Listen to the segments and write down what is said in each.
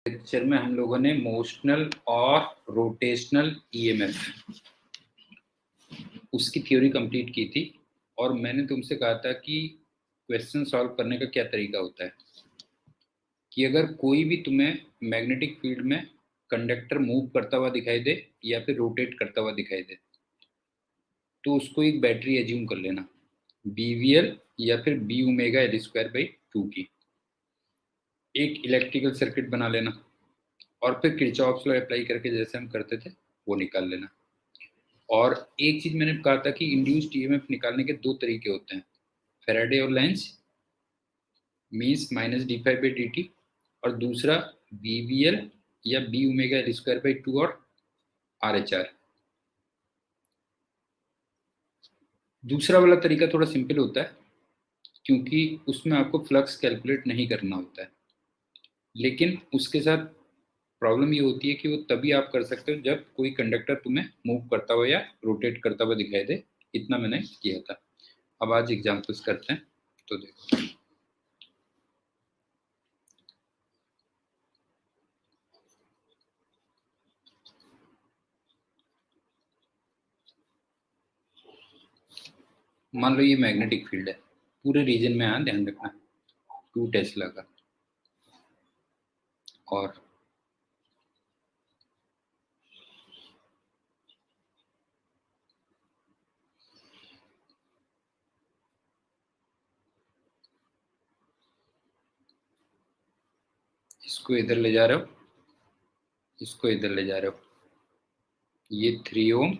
Lecture में हम लोगों ने मोशनल और रोटेशनल ईएमएफ उसकी थ्योरी कंप्लीट की थी और मैंने तुमसे कहा था कि क्वेश्चन सॉल्व करने का क्या तरीका होता है कि अगर कोई भी तुम्हें मैग्नेटिक फील्ड में कंडक्टर मूव करता हुआ दिखाई दे या फिर रोटेट करता हुआ दिखाई दे तो उसको एक बैटरी एज्यूम कर लेना बीवीएल या फिर B omega L square by 2 की एक इलेक्ट्रिकल सर्किट बना लेना और फिर किरचॉफ्स लॉ अप्लाई करके जैसे हम करते थे वो निकाल लेना। और एक चीज मैंने कहा था कि इंड्यूस्ड ईएमएफ निकालने के दो तरीके होते हैं, फेराडे और Lenz means minus D five by D T, और दूसरा बीवीएल या B omega L square by 2 और आर एच आर। दूसरा वाला तरीका थोड़ा सिंपल होता है क्योंकि उसमें आपको फ्लक्स कैलकुलेट नहीं करना होता है, लेकिन उसके साथ प्रॉब्लम ये होती है कि वो तभी आप कर सकते हो जब कोई कंडक्टर तुम्हें मूव करता हुआ या रोटेट करता हुआ दिखाई दे। इतना मैंने किया था। अब आज एग्जाम्पल्स करते हैं। तो देखो, मान लो ये मैग्नेटिक फील्ड है, पूरे रीजन में, यहाँ ध्यान रखना 2 टेस्ला का, और इसको इधर ले जा रहे हो, इसको इधर ले जा रहे हो, ये 3 ओम,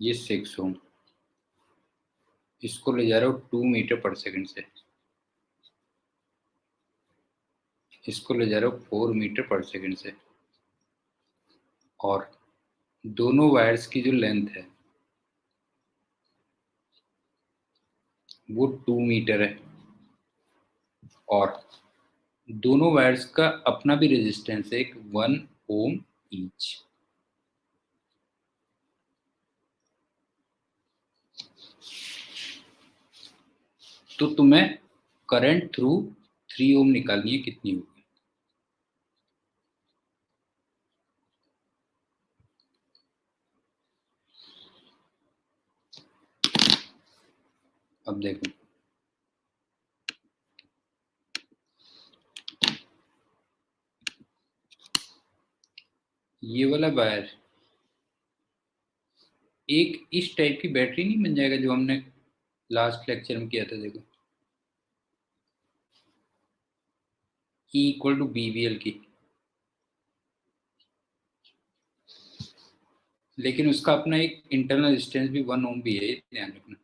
ये 6 ओम, इसको ले जा रहे हो 2 मीटर पर सेकंड से, इसको ले जा रहे हो 4 मीटर पर सेकंड से, और दोनों वायर्स की जो लेंथ है वो 2 मीटर है, और दोनों वायर्स का अपना भी रेजिस्टेंस है एक 1 ओम ईच। तो तुम्हें करंट थ्रू 3 ओम निकालनी है, कितनी होगी? अब देखो, ये वाला वायर एक इस टाइप की बैटरी नहीं बन जाएगा जो हमने लास्ट लेक्चर में किया था। देखो, E इक्वल टू बीवीएल की, लेकिन उसका अपना एक इंटरनल रेजिस्टेंस भी 1 ओम भी है, ध्यान रखना।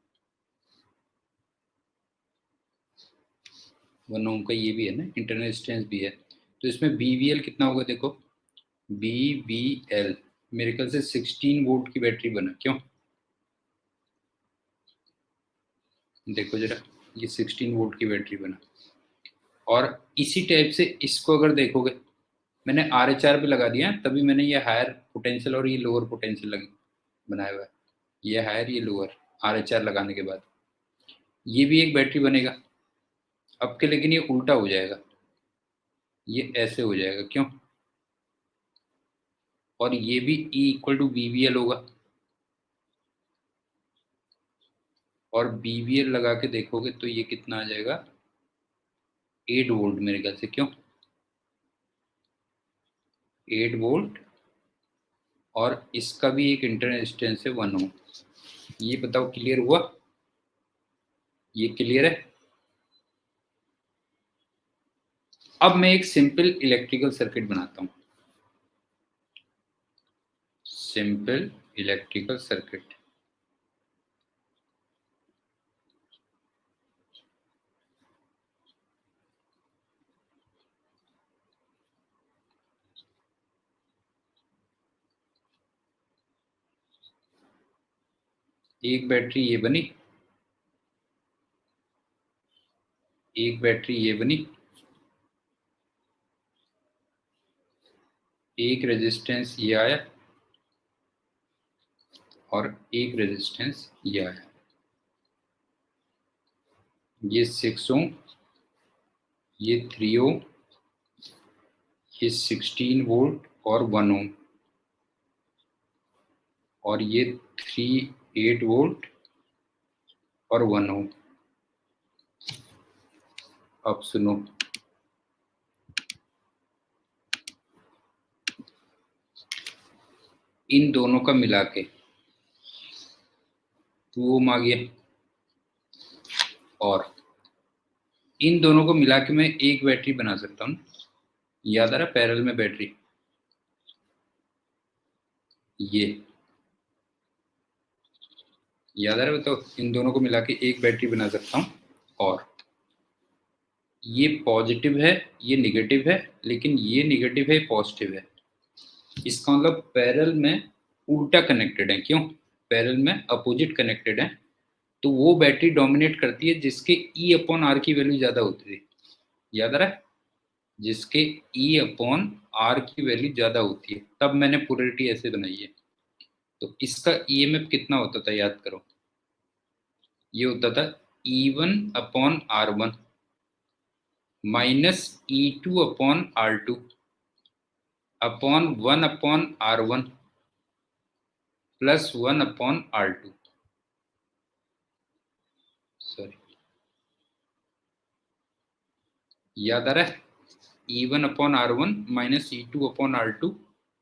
1 ओम का ये भी है ना, इंटरनल रेजिस्टेंस भी है। तो इसमें बीवीएल कितना होगा? देखो, बीवीएल मेरे ख्याल से 16 वोल्ट की बैटरी बना, क्यों? देखो जरा, ये 16 वोल्ट की बैटरी बना। और इसी टाइप से इसको अगर देखोगे, मैंने आर एच आर भी लगा दिया, तभी मैंने ये हायर पोटेंशियल और ये लोअर पोटेंशियल बनाया हुआ है। ये हायर, ये लोअर, आर एच आर लगाने के बाद ये भी एक बैटरी बनेगा। अब के लेकिन ये उल्टा हो जाएगा, ये ऐसे हो जाएगा, क्यों? और ये भी E इक्वल टू बीवीएल होगा, और बीवीएल लगा के देखोगे तो ये कितना आ जाएगा? 8 वोल्ट मेरे ख्याल से, क्यों? 8 वोल्ट, और इसका भी एक इंटरनल रेजिस्टेंस है 1 ओम। ये बताओ, क्लियर हुआ? ये क्लियर है? अब मैं एक सिंपल इलेक्ट्रिकल सर्किट बनाता हूं, सिंपल इलेक्ट्रिकल सर्किट। एक बैटरी ये बनी, एक बैटरी ये बनी, एक रेजिस्टेंस ये आया, और एक रेजिस्टेंस ये आया। ये 6 ओम, ये 3 ओम, ये 16 वोल्ट और 1 ओम, और ये 8 वोल्ट और 1 ओम। अब सुनो, इन दोनों का मिला के 2 ओम आ गया, और इन दोनों को मिला के मैं एक बैटरी बना सकता हूँ। याद आ रहा पैरेलल में बैटरी, ये याद आ रहा है? बताओ, इन दोनों को मिला के एक बैटरी बना सकता हूँ, और ये पॉजिटिव है, ये निगेटिव है, लेकिन ये निगेटिव है, पॉजिटिव है। इसका मतलब पैरेलल में उल्टा कनेक्टेड है। क्यों? पैरेलल में अपोजिट कनेक्टेड है, तो वो बैटरी डोमिनेट करती है जिसके ई अपॉन आर की वैल्यू ज्यादा होती है। याद आ रहा है? जिसके ई अपॉन आर की वैल्यू ज्यादा होती है, तब मैंने पोलैरिटी ऐसे बनाई है। तो इसका ईएमएफ कितना होता था, याद करो। ये होता था E1 upon R1 minus E2 upon R2 upon 1 upon R1 plus 1 upon R2। Sorry, याद आ रहा है? E1 upon R1 minus E2 upon R2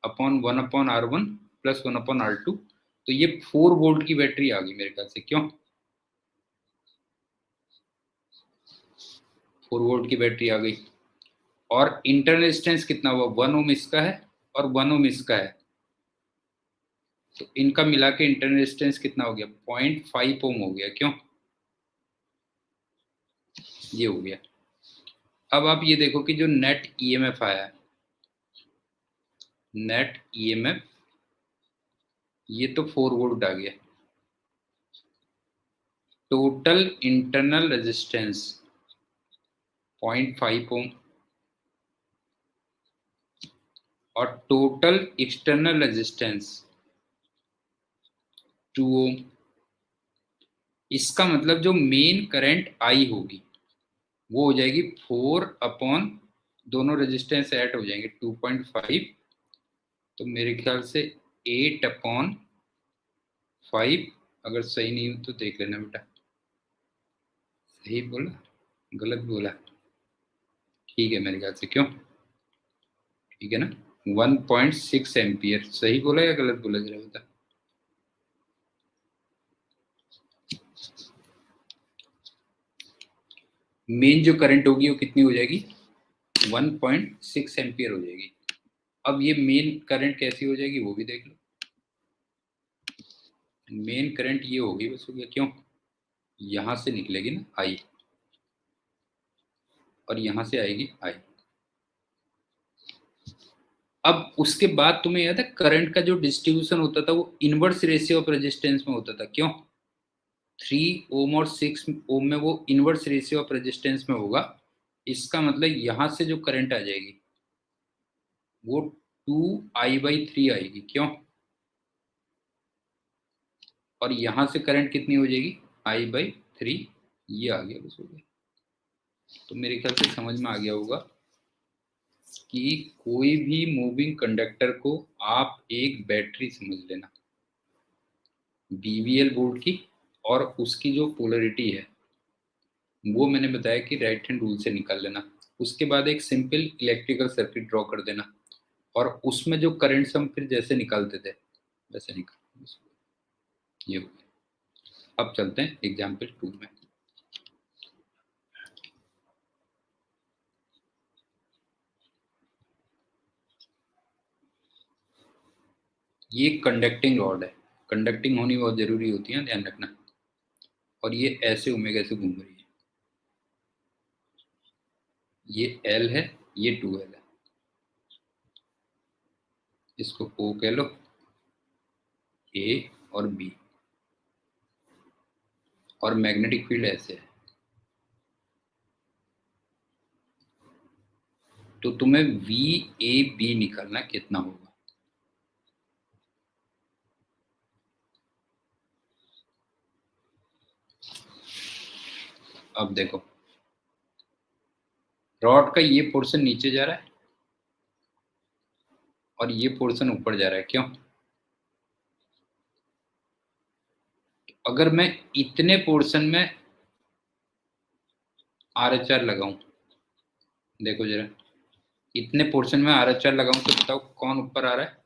upon 1 upon R1 plus 1 upon R2। तो ये 4 वोल्ट की बैटरी आ गई मेरे ख्याल से। क्यों? 4 वोल्ट की बैटरी आ गई। और इंटरनल रेजिस्टेंस कितना हुआ? 1 ओम इसका है और 1 ओम इसका है, तो इनका मिला के इंटरनल रेजिस्टेंस कितना हो गया? 0.5 ओम हो गया। क्यों? ये हो गया। अब आप ये देखो कि जो नेट ईएमएफ आया है, नेट ईएमएफ, ये तो 4 वोल्ट आ गया। टोटल इंटरनल रेजिस्टेंस 0.5 ओम, और टोटल एक्सटर्नल रेजिस्टेंस 2 ओम। इसका मतलब जो मेन करंट आई होगी वो हो जाएगी 4 अपॉन, दोनों रेजिस्टेंस ऐड हो जाएंगे 2.5, तो मेरे ख्याल से 8 अपॉन 5। अगर सही नहीं हो तो देख लेना बेटा। सही बोला, गलत बोला? ठीक है मेरे ख्याल से। क्यों? ठीक है ना? 1.6 एम्पियर सही बोला या गलत बोला, जरा बता। मेन जो करंट होगी वो कितनी हो जाएगी? 1.6 एम्पियर हो जाएगी। अब ये मेन करंट कैसी हो जाएगी वो भी देख लो। मेन करंट ये होगी, बस हो गया। क्यों? यहां से निकलेगी ना आई, और यहां से आएगी आई। अब उसके बाद तुम्हें याद है करंट का जो डिस्ट्रीब्यूशन होता था वो इनवर्स रेशियो ऑफ रेजिस्टेंस में होता था। क्यों? 3 ओम और 6 ओम में वो इनवर्स रेशियो ऑफ रेजिस्टेंस में होगा। इसका मतलब यहां से जो करंट आ जाएगी वो 2I/3 आएगी। क्यों? और यहां से करंट कितनी हो जाएगी? I/3। ये आ गया, बस हो गया। तो मेरे ख्याल से समझ में आ गया होगा कि कोई भी मूविंग कंडक्टर को आप एक बैटरी समझ लेना, बीवीएल बोर्ड की, और उसकी जो पोलरिटी है वो मैंने बताया कि राइट हैंड रूल से निकाल लेना। उसके बाद एक सिंपल इलेक्ट्रिकल सर्किट ड्रॉ कर देना, और उसमें जो करंट्स हम फिर जैसे निकालते थे वैसे निकाल। ये हो गया। अब चलते हैं एग्जाम्पल 2 में। ये कंडक्टिंग रॉड है, कंडक्टिंग होनी बहुत जरूरी होती है, ध्यान रखना। और ये ऐसे ओमेगा से घूम रही है। ये एल है, ये 2L है। इसको ओ कह लो, ए और बी। और मैग्नेटिक फील्ड ऐसे है। तो तुम्हें VAB निकालना कितना होगा? अब देखो, रॉड का ये पोर्शन नीचे जा रहा है, और ये पोर्शन ऊपर जा रहा है, क्यों? अगर मैं इतने पोर्शन में RHR लगाऊं, देखो जरा, इतने पोर्शन में RHR लगाऊं तो बताओ कौन ऊपर आ रहा है,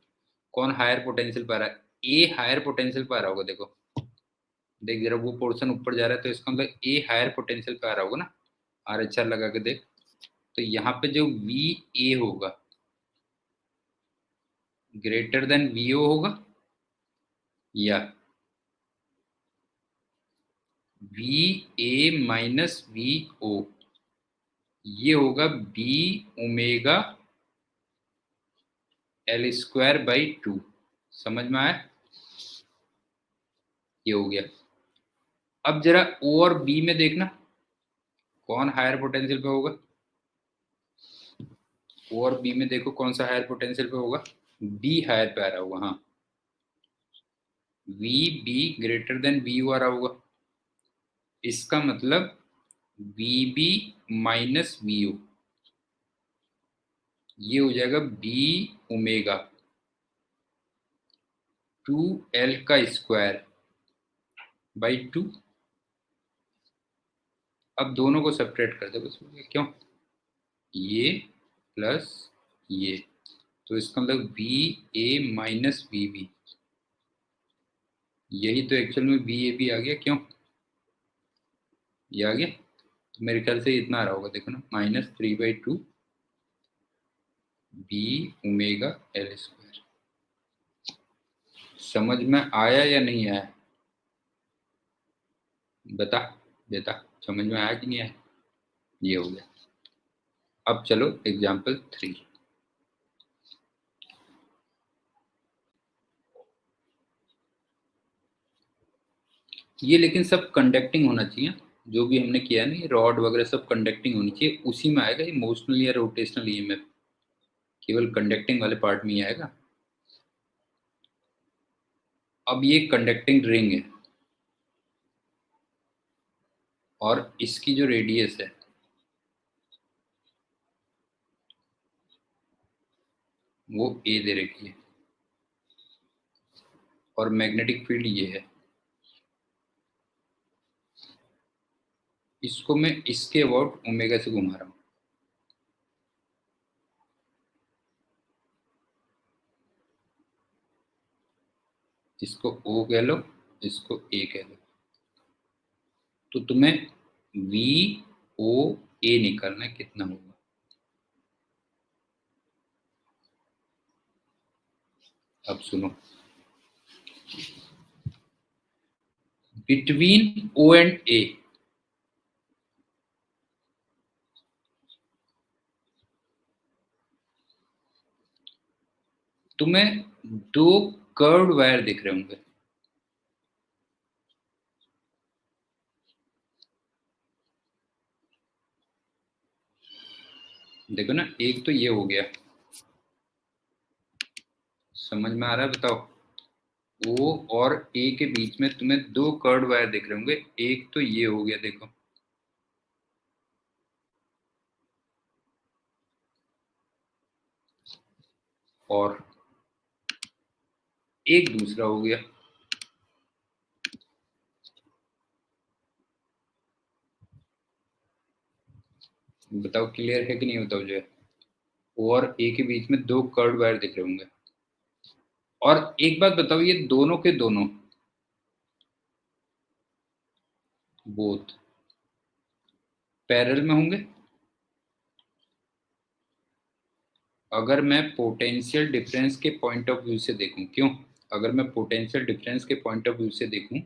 कौन हायर पोटेंशियल पर आ रहा है? ए हायर पोटेंशियल पर आ रहा होगा। देखो देख जरा, वो पोर्शन ऊपर जा रहा है तो इसका मतलब ए हायर पोटेंशियल पे आ रहा होगा ना। RHR लगा के देख, तो यहाँ पे जो VA होगा ग्रेटर देन VO होगा, या VA माइनस VO, ये होगा B ओमेगा L²/2। समझ में आया? ये हो गया। अब जरा O और B में देखना, कौन हायर पोटेंशियल पे होगा। O और B में देखो कौन सा हायर पोटेंशियल पे होगा। B हायर पे आ रहा होगा, हाँ। VB ग्रेटर देन VO आ रहा होगा। इसका मतलब VB माइनस VO, ये हो जाएगा B ओमेगा 2L²/2। अब दोनों को सेपरेट कर दे बस, क्यों? ये प्लस ये, तो इसका मतलब VA माइनस VB, यही तो एक्चुअल में VAB आ गया, क्यों? ये आ गया। तो मेरे ख्याल से इतना आ रहा होगा, देखो ना, -3/2 B ओमेगा L²। समझ में आया या नहीं आया? बता बेटा, समझ में आया कि नहीं आया? ये हो गया। अब चलो एग्जाम्पल 3। ये लेकिन सब कंडक्टिंग होना चाहिए, जो भी हमने किया है ना, ये रॉड वगैरह सब कंडक्टिंग होनी चाहिए, उसी में आएगा इमोशनल या रोटेशनल EMF, केवल कंडक्टिंग वाले पार्ट में ही आएगा। अब ये कंडक्टिंग रिंग है और इसकी जो रेडियस है वो A दे रखी है, और मैग्नेटिक फील्ड ये है। इसको मैं इसके अबाउट ओमेगा से घुमा रहा हूँ। इसको O कह लो, इसको A कह लो, तो तुम्हें VOA निकालना है, कितना होगा। अब सुनो, बिटवीन O एंड A तुम्हें दो कर्व्ड वायर दिख रहे होंगे। देखो ना, एक तो ये हो गया, समझ में आ रहा है? बताओ, O और A के बीच में तुम्हें दो कर्व्ड वायर दिख रहे होंगे, एक तो ये हो गया, देखो, और एक दूसरा हो गया। बताओ क्लियर है कि नहीं? बताओ, जो है O और A के बीच में दो कर्व्ड वायर दिख रहे होंगे। और एक बात बताओ, ये दोनों के दोनों बोथ पैरेलल में होंगे। अगर मैं पोटेंशियल डिफरेंस के पॉइंट ऑफ व्यू से देखूं, क्यों? अगर मैं पोटेंशियल डिफरेंस के पॉइंट ऑफ व्यू से देखूं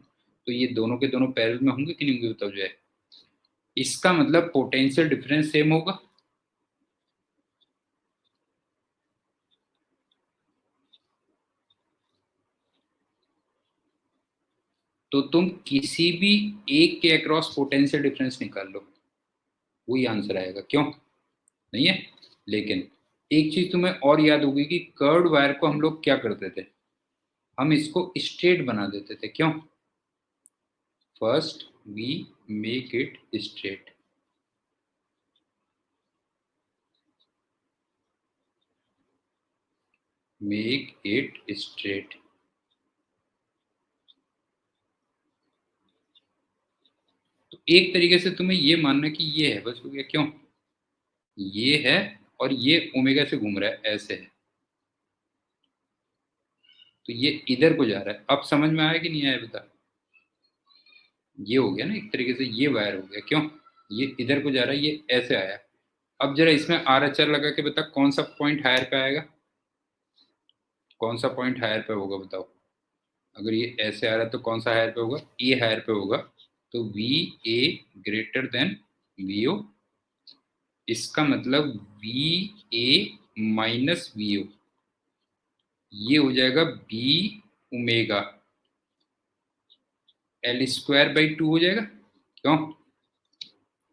तो ये दोनों के दोनों पैरेलल में होंगे कि नहीं होंगे? बताओ जो है, इसका मतलब पोटेंशियल डिफरेंस सेम होगा। तो तुम किसी भी एक के अक्रॉस पोटेंशियल डिफरेंस निकाल लो, वही आंसर आएगा, क्यों? नहीं है? लेकिन एक चीज तुम्हें और याद होगी कि कर्व्ड वायर को हम लोग क्या करते थे, हम इसको स्ट्रेट बना देते थे, क्यों? First we make it straight. Make it straight. तो एक तरीके से तुम्हें ये मानना कि ये है, बस हो गया। क्यों? ये है और ये ओमेगा से घूम रहा है, ऐसे है, तो ये इधर को जा रहा है। अब समझ में आया कि नहीं आया बता? ये हो गया ना एक तरीके से, ये वायर हो गया। क्यों? ये इधर को जा रहा है, ये ऐसे आया। अब जरा इसमें आर एच आर लगा के बता, कौन सा पॉइंट हायर पे आएगा? कौन सा पॉइंट हायर पे होगा बताओ? अगर ये ऐसे आ रहा है तो कौन सा हायर पे होगा? ए हायर पे होगा। तो V A greater than V O. इसका मतलब V A minus V O, ये हो जाएगा B omega L square by two हो जाएगा। क्यों?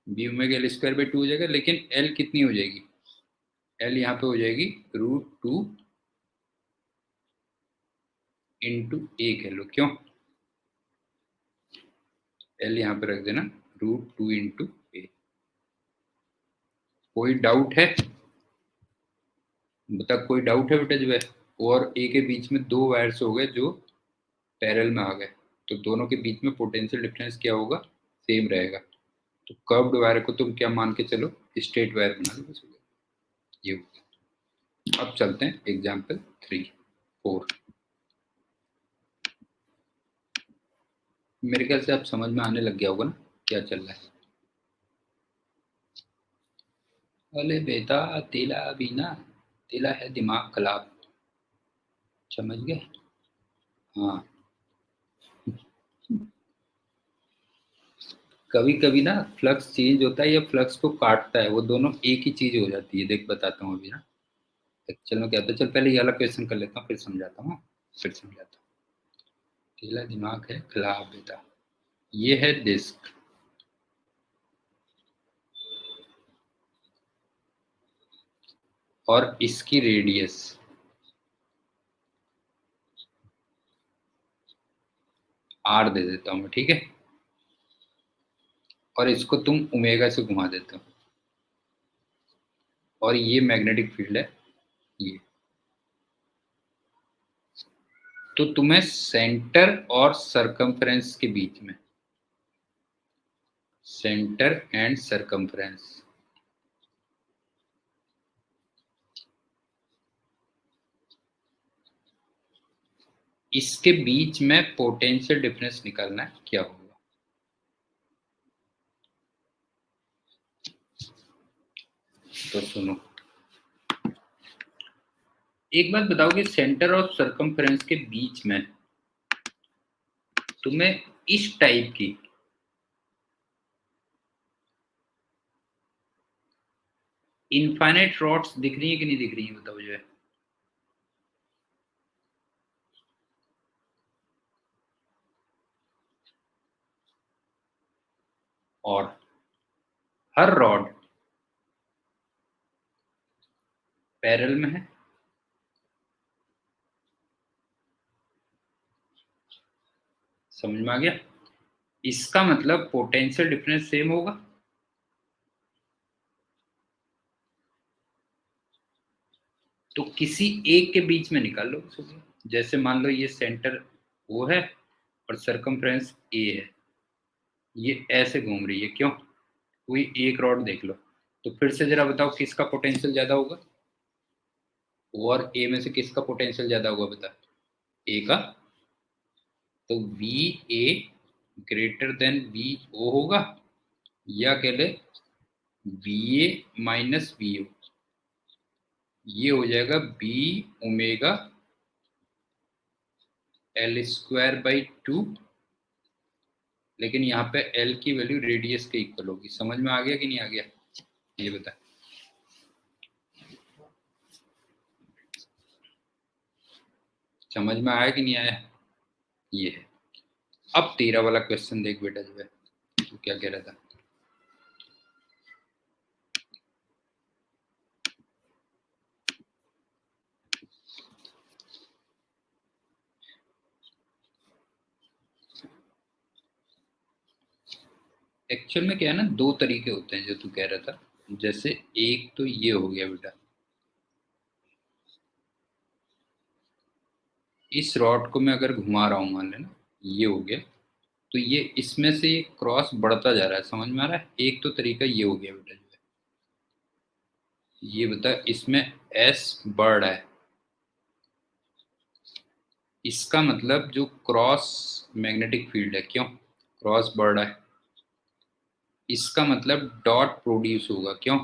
B omega L square by two हो जाएगा, लेकिन एल कितनी हो जाएगी? एल यहाँ पे हो जाएगी √2 इंटू ए कह लो। क्यों? एल यहाँ पे रख देना √2 इंटू ए। कोई डाउट है? बता, कोई डाउट है बेटा जो है? और ए के बीच में दो वायर्स हो गए जो पैरेलल में आ गए, तो दोनों के बीच में पोटेंशियल डिफरेंस क्या होगा? सेम रहेगा। तो कर्व्ड वायर को तुम क्या मान के चलो? स्ट्रेट वायर बना लो, बस हो गया। ये हो गया। अब चलते हैं एग्जाम्पल 3 4। मेरे ख्याल से आप समझ में आने लग गया होगा ना क्या चल रहा है। अरे बेटा, तेला अभी ना, तेला है दिमाग खराब, समझ गए? हाँ, कभी कभी ना फ्लक्स चेंज होता है या फ्लक्स को काटता है, वो दोनों एक ही चीज हो जाती है। देख बताता हूँ अभी ना। एक्चुअल में क्या होता है, चल पहले ये वाला क्वेश्चन कर लेता हूँ, फिर समझाता हूँ। फिर समझाता हूँ। तेला दिमाग है खराब बेटा। ये है डिस्क, और इसकी रेडियस आर दे देता हूँ मैं, ठीक है? और इसको तुम ओमेगा से घुमा देते हो, और ये मैग्नेटिक फील्ड है ये। तो तुम्हें सेंटर और सरकमफ्रेंस के बीच में, सेंटर एंड सरकमफ्रेंस, इसके बीच में पोटेंशियल डिफरेंस निकालना है, क्या होगा? तो सुनो, एक बात बताओ कि सेंटर और सरकमफ्रेंस के बीच में तुम्हें इस टाइप की इनफाइनाइट रॉड्स दिख रही है कि नहीं दिख रही है बताओ जो है? और हर रॉड पैरेलल में है। समझ में आ गया? इसका मतलब पोटेंशियल डिफरेंस सेम होगा। तो किसी एक के बीच में निकाल लो। जैसे मान लो ये सेंटर वो है और सरकमफ्रेंस ए है, ये ऐसे घूम रही है। क्यों? कोई एक रॉड देख लो। तो फिर से जरा बताओ किसका पोटेंशियल ज्यादा होगा? ओ और ए में से किसका पोटेंशियल ज्यादा होगा बता? ए का। तो V A greater than V O होगा, या कह ले V A minus V O. ये हो जाएगा B omega L square by two, लेकिन यहाँ पे एल की वैल्यू रेडियस के इक्वल होगी। समझ में आ गया कि नहीं आ गया? ये बता। समझ में आया कि नहीं आया? ये है। अब तेरा वाला क्वेश्चन देख बेटा जो है, तू क्या कह रहा था? एक्चुअल में क्या है ना, दो तरीके होते हैं जो तू कह रहा था। जैसे एक तो ये हो गया बेटा, इस रॉड को मैं अगर घुमा रहा हूँ, मान लेना ये हो गया, तो ये इसमें से ये क्रॉस बढ़ता जा रहा है, समझ में आ रहा है। एक तो तरीका ये हो गया बेटा, जो है ये बता, इसमें एस बढ़ रहा है, इसका मतलब जो क्रॉस मैग्नेटिक फील्ड है, क्यों क्रॉस बढ़ रहा है, इसका मतलब डॉट प्रोड्यूस होगा, क्यों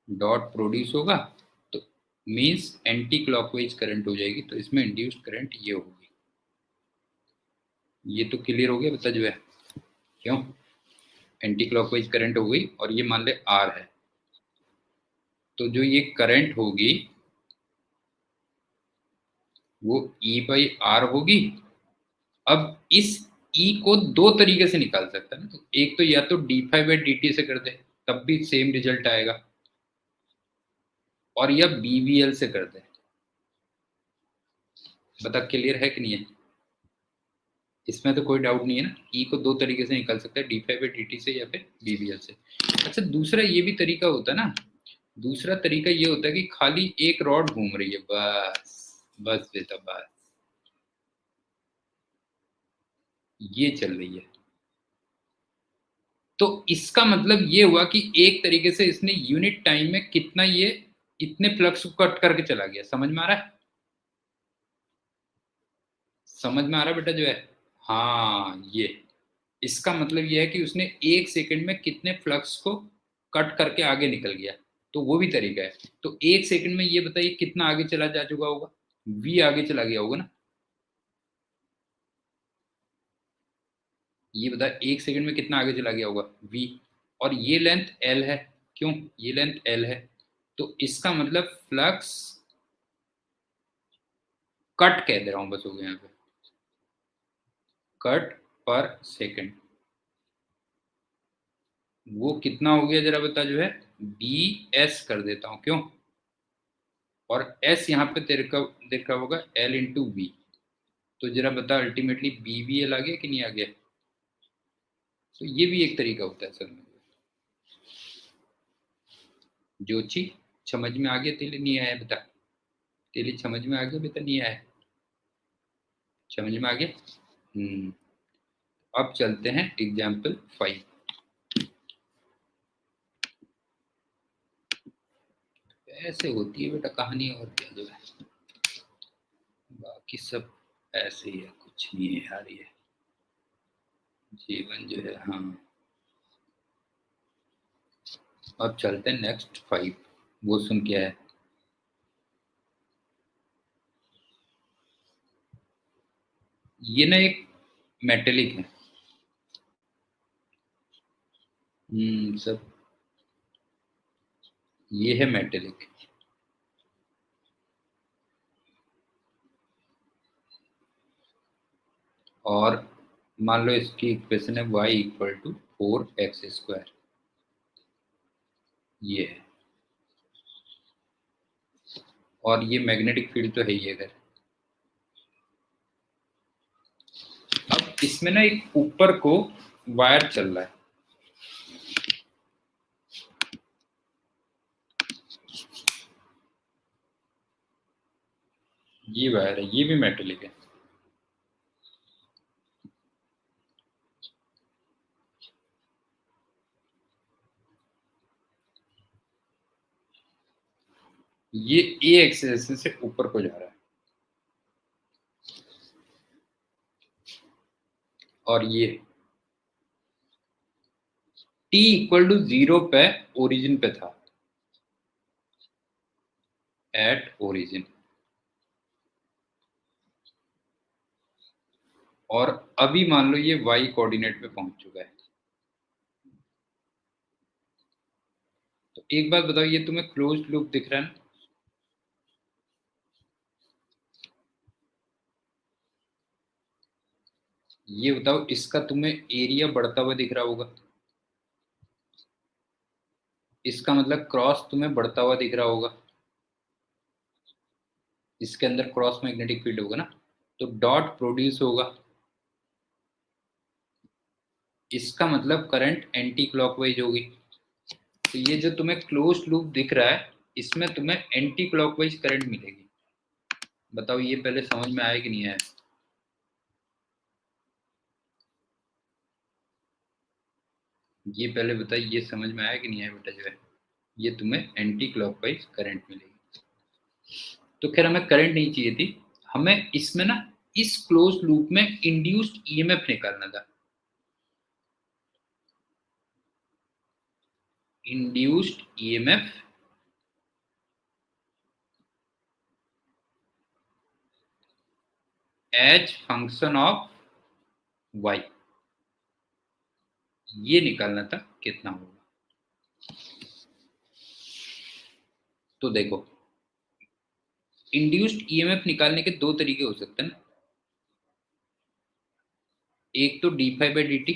डॉट प्रोड्यूस होगा, तो मींस एंटी क्लॉकवाइज करंट हो जाएगी, तो इसमें इंड्यूस्ड करंट ये होगी। ये तो क्लियर हो गया बता जो है, क्यों एंटी क्लॉकवाइज करंट हो गई, और ये मान ले आर है, तो जो ये करंट होगी वो ई बाई आर होगी। अब इस ई को दो तरीके से निकाल सकता है ना, तो एक तो या तो D five by D T से कर दे, तब भी सेम रिजल्ट आएगा, और या बीवीएल से कर दे। बता क्लियर है कि नहीं है, इसमें तो कोई डाउट नहीं है ना। ई को दो तरीके से निकाल सकता है, D five by D T से या फिर बीवीएल से। अच्छा दूसरा ये भी तरीका होता है ना, दूसरा तरीका ये होता है कि खाली एक रॉड घूम रही है, बस बस बेटा बस, ये चल रही है, तो इसका मतलब ये हुआ कि एक तरीके से इसने यूनिट टाइम में कितना ये इतने फ्लक्स को कट करके चला गया। समझ में आ रहा है, समझ में आ रहा है बेटा जो है। हाँ ये, इसका मतलब ये है कि उसने एक सेकंड में कितने फ्लक्स को कट करके आगे निकल गया, तो वो भी तरीका है। तो एक सेकंड में ये बताइए कितना आगे चला जा चुका होगा, वी आगे चला गया होगा ना। ये बता एक सेकंड में कितना आगे चला गया होगा, वी, और ये लेंथ एल है, क्यों ये लेंथ एल है, तो इसका मतलब फ्लक्स कट कह दे रहा हूं बस, हो गया यहाँ पे कट पर सेकंड, वो कितना हो गया जरा बता जो है, बी एस कर देता हूं, क्यों, और एस यहाँ पे तेरे का देखा होगा एल इंटू वी, तो जरा बता अल्टीमेटली बी वी एल आ गया कि नहीं आ गया। तो ये भी एक तरीका होता है सर में। जोची समझ में आ गया तेरे, नहीं आया बता, तेरे समझ में आ गया बेटा, नहीं आया समझ में आ गया। अब चलते हैं एग्जाम्पल 5। ऐसे होती है बेटा कहानी, और क्या जो है, बाकी सब ऐसे ही है, कुछ नहीं है यार ये जीवन जो है। हाँ अब चलते हैं नेक्स्ट 5, वो सुन क्या है। ये ना एक मेटेलिक है, सब ये है मेटेलिक, और मान लो इसकी इक्वेशन है y इक्वल टू 4x², ये है, और ये मैग्नेटिक फील्ड तो है ही अगर। अब इसमें ना एक ऊपर को वायर चल रहा है, ये वायर है, ये भी मेटेलिक है, ये ए एक्सिस से ऊपर को जा रहा है, और ये t इक्वल टू 0 पे ओरिजिन पे था, एट ओरिजिन, और अभी मान लो ये y कोऑर्डिनेट पे पहुंच चुका है। तो एक बात बताओ, ये तुम्हें क्लोज्ड लूप दिख रहा है ना, ये बताओ इसका तुम्हें एरिया बढ़ता हुआ दिख रहा होगा, इसका मतलब क्रॉस तुम्हें बढ़ता हुआ दिख रहा होगा, इसके अंदर क्रॉस मैग्नेटिक फील्ड होगा ना, तो डॉट प्रोड्यूस होगा, इसका मतलब करंट एंटी क्लॉकवाइज होगी। तो ये जो तुम्हें क्लोज लूप दिख रहा है, इसमें तुम्हें एंटी क्लॉकवाइज करंट मिलेगी, बताओ ये पहले समझ में आया कि नहीं आया? ये पहले बताइए, ये समझ में आया कि नहीं आया बेटा जो है? ये तुम्हें एंटी क्लॉकवाइज करंट मिलेगी। तो खैर हमें करंट नहीं चाहिए थी, हमें इसमें ना इस क्लोज लूप में इंड्यूस्ड ईएमएफ निकालना था। Induced EMF as function of Y, ये निकालना था कितना होगा। तो देखो, इंड्यूस्ड ईएमएफ निकालने के दो तरीके हो सकते हैं ना। एक तो D phi by D T,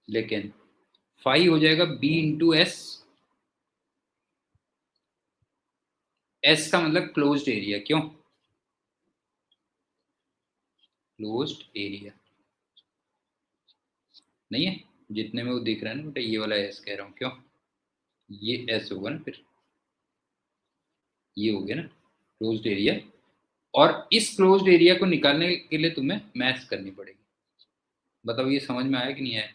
लेकिन फाई हो जाएगा बी इंटू एस। एस का मतलब क्लोज्ड एरिया, क्यों? क्लोज्ड एरिया नहीं है जितने में वो दिख रहा है ना बेटा, ये वाला एस कह रहा हूँ, क्यों? ये एस होगा ना, फिर ये हो गया ना क्लोज्ड एरिया। और इस क्लोज्ड एरिया को निकालने के लिए तुम्हें मैथ्स करनी पड़ेगी। बताओ ये समझ में आया कि नहीं आया?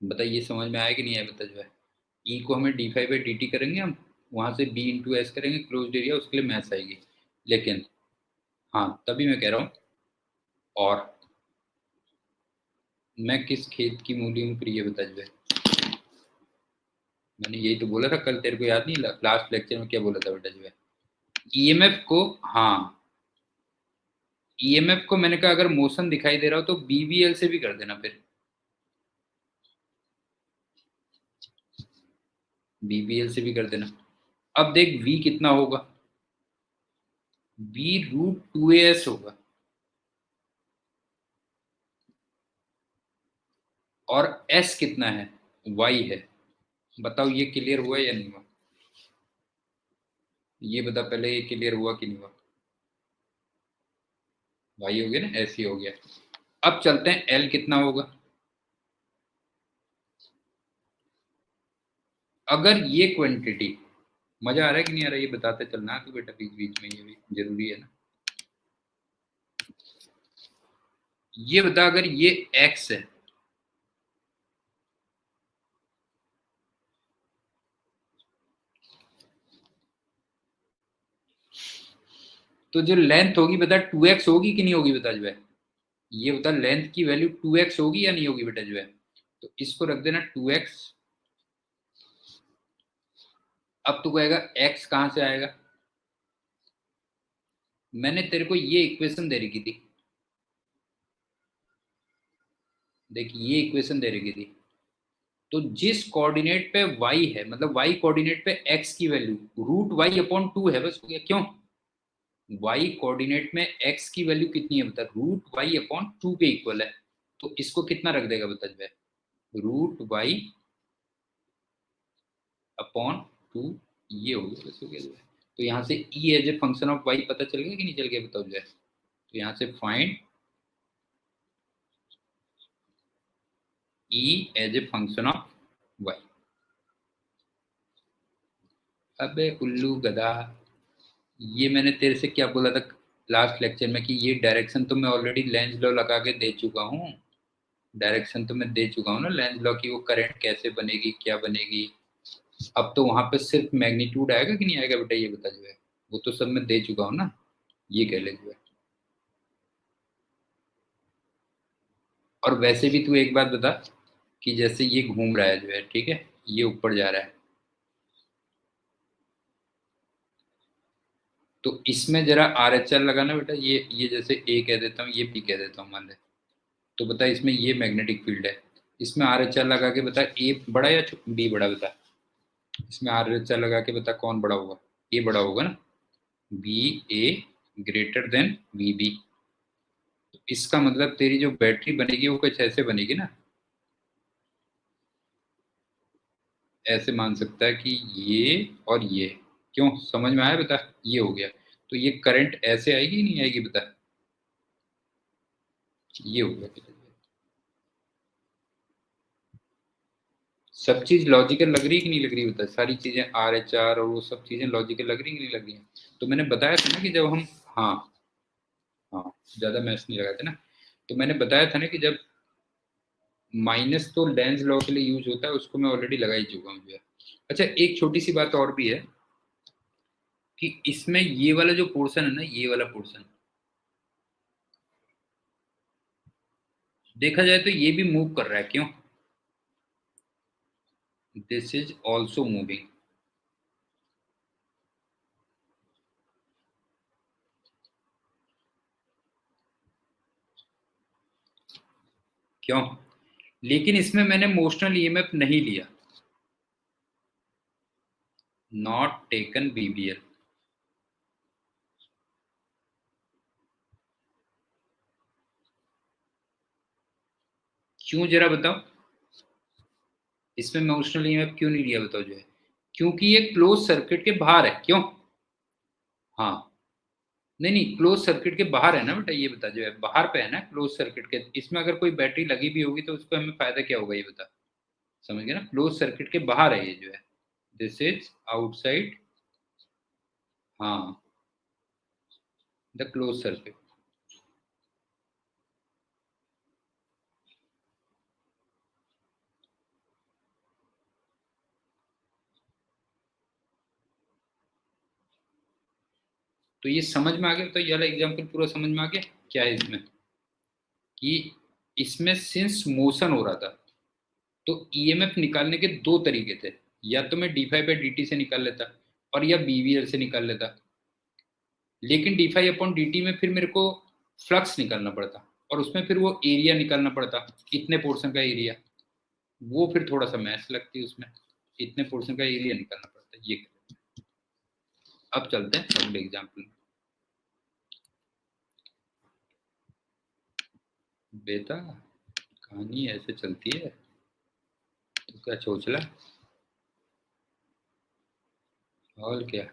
बताइए ये समझ में आया कि नहीं आया? बता जो है, ई को हमें D five by D T करेंगे हम, वहां से बी इंटू एस करेंगे क्लोज्ड एरिया, उसके लिए मैथ्स आएगी। लेकिन हाँ, तभी मैं कह रहा हूँ। और मैं किस खेत की मूली हूँ, फिर ये बता जो है। मैंने यही तो बोला था कल, तेरे को याद नहीं? लास्ट लेक्चर में क्या बोला था बेटा जो है? ईएमएफ को, हाँ, ईएमएफ को मैंने कहा अगर मोशन दिखाई दे रहा हो तो बीबीएल से भी कर देना फिर। बीबीएल से भी कर देना। अब देख वी कितना होगा, वी रूट टू एस होगा। और एस कितना है, वाई है। बताओ ये क्लियर हुआ या नहीं हुआ? ये बता पहले, ये क्लियर हुआ कि नहीं हुआ? वाई हो गया ना, एस ही हो गया। अब चलते हैं एल कितना होगा। अगर ये क्वांटिटी, मजा आ रहा है कि नहीं आ रहा है ये बताते चलना तो बेटा, बीच बीच में ये भी जरूरी है ना। ये बता, अगर ये एक्स है, तो जो लेंथ होगी बता, टू एक्स होगी कि नहीं होगी बता जो है? ये बता, लेंथ की वैल्यू टू एक्स होगी या नहीं होगी बेटा जो है? तो इसको रख देना टू एक्स। अब तू कहेगा एक्स कहां से आएगा? मैंने तेरे को ये इक्वेशन दे रखी थी, देख ये इक्वेशन दे रखी थी। तो जिस कोऑर्डिनेट पे y है, मतलब y कोऑर्डिनेट पे x की value root y upon two है, बस हो गया। क्यों? y कोऑर्डिनेट में x की वैल्यू कितनी है बता, रूट वाई अपॉन टू के इक्वल है। तो इसको कितना रख देगा बता जो है? रूट वाई अपॉन टू, ये हो गया, बस हो गया जो है। तो यहाँ से e as a function of y पता चल गया कि नहीं चल गया बताओ जो है? तो यहाँ से find e as a function of y। अबे उल्लू गधा, ये मैंने तेरे से क्या बोला था लास्ट लेक्चर में, कि ये डायरेक्शन तो मैं ऑलरेडी लेंज लॉ लगा के दे चुका हूँ। डायरेक्शन तो मैं दे चुका हूँ ना लेंज लॉ की, वो करंट कैसे बनेगी क्या बनेगी। अब तो वहां पे सिर्फ मैग्नीट्यूड आएगा कि नहीं आएगा बेटा, ये बता जो है? वो तो सब मैं दे चुका हूँ ना, ये कह ले जो है। और वैसे भी तू एक बात बता, कि जैसे ये घूम रहा है जो है, ठीक है, ये ऊपर जा रहा है, तो इसमें जरा आर एच आर लगाना बेटा। ये जैसे ए कह देता हूँ, ये बी कह देता हूँ मान ले। तो बता इसमें ये मैग्नेटिक फील्ड है, इसमें आर एच आर लगा के बता, ए बड़ा या बी बड़ा बता। इसमें आर एच आर लगा के बता कौन बड़ा होगा? ए बड़ा होगा ना, B A greater than V B. तो इसका मतलब तेरी जो बैटरी बनेगी वो कुछ ऐसे बनेगी ना, ऐसे मान सकता है कि ये और ये। क्यों, समझ में आया बता? ये हो गया। तो ये करंट ऐसे आएगी नहीं आएगी बता? ये हो गया। सब चीज लॉजिकल लग रही है कि नहीं लग रही बता, सारी चीजें RHR और वो सब चीजें लॉजिकल लग रही है कि नहीं लग रही है? तो मैंने बताया था ना कि जब हम, हाँ हाँ, ज्यादा मैथ्स नहीं लगाते ना, तो मैंने बताया था ना कि जब माइनस तो लेंस लॉ के लिए यूज होता है, उसको मैं ऑलरेडी लगा ही चुका हूँ भैया। अच्छा, एक छोटी सी बात और भी है कि इसमें ये वाला जो पोर्शन है ना, ये वाला पोर्शन देखा जाए तो ये भी मूव कर रहा है, क्यों? This is also moving. क्यों? लेकिन इसमें मैंने मोशनल ईएमएफ नहीं लिया, नॉट टेकन BBL। क्यों जरा बताओ, इसमें इमोशनल ईएमएफ क्यों नहीं लिया बताओ जो है? क्योंकि ये क्लोज सर्किट के बाहर है, क्यों? हाँ, नहीं नहीं, क्लोज सर्किट के बाहर है ना बेटा, ये बता जो है बाहर पे है ना क्लोज सर्किट के। इसमें अगर कोई बैटरी लगी भी होगी तो उसको हमें फायदा क्या होगा ये बता, समझ गए ना? क्लोज सर्किट के बाहर है ये जो है, दिस इज आउटसाइड, हाँ, द क्लोज सर्किट। तो ये समझ में आ गया? तो ये वाला एग्जाम्पल पूरा समझ में आ गया क्या है इसमें? कि इसमें सिंस मोशन हो रहा था तो ईएमएफ निकालने के दो तरीके थे, या तो मैं d5/dt से निकाल लेता और या BVL से निकाल लेता। लेकिन d5/dt में फिर मेरे को फ्लक्स निकालना पड़ता और उसमें फिर वो एरिया निकालना पड़ता, इतने पोर्शन का एरिया, वो फिर थोड़ा सा मैथ्स लगती है उसमें, इतने पोर्शन का एरिया निकालना पड़ता है ये। अब चलते हैं अगले एग्जाम्पल में। बेटा कहानी ऐसे चलती है, तो क्या चोचला और क्या?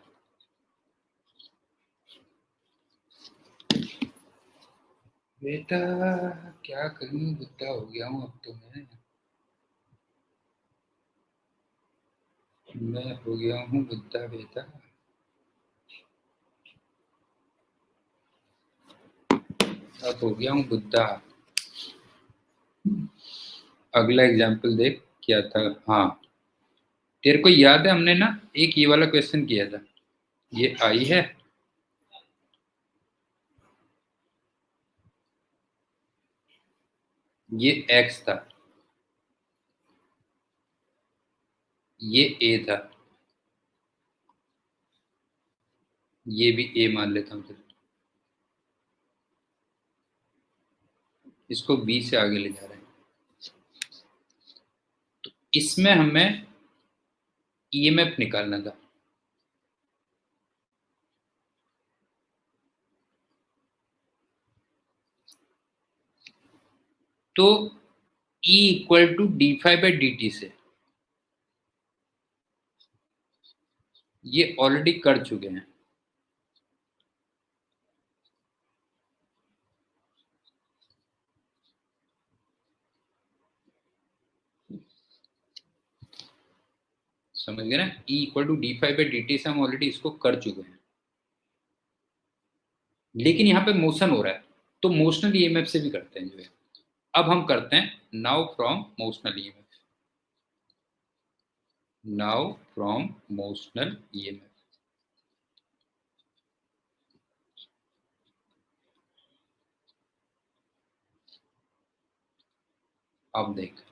बेटा क्या करूं, बुढ़ा हो गया हूँ अब तो मैं हो गया हूँ बुढ़ा बेटा, अब हो गया हूँ बुढ़ा। अगला एग्जाम्पल देख क्या था। हाँ, तेरे को याद है हमने ना एक ये वाला क्वेश्चन किया था, ये आई है, ये एक्स था, ये ए था, ये भी ए मान लेता हूँ चल। इसको बी से आगे ले जा रहे हैं, इसमें हमें ईएमएफ निकालना था। तो E इक्वल टू d5/dt से ये ऑलरेडी कर चुके हैं। समझ गए ना? E इक्वल टू d5/dt से हम ऑलरेडी इसको कर चुके हैं, लेकिन यहाँ पे मोशन हो रहा है तो मोशनल ईएमएफ से भी करते हैं जो है। अब हम करते हैं now from motional EMF, now from motional EMF. अब देख,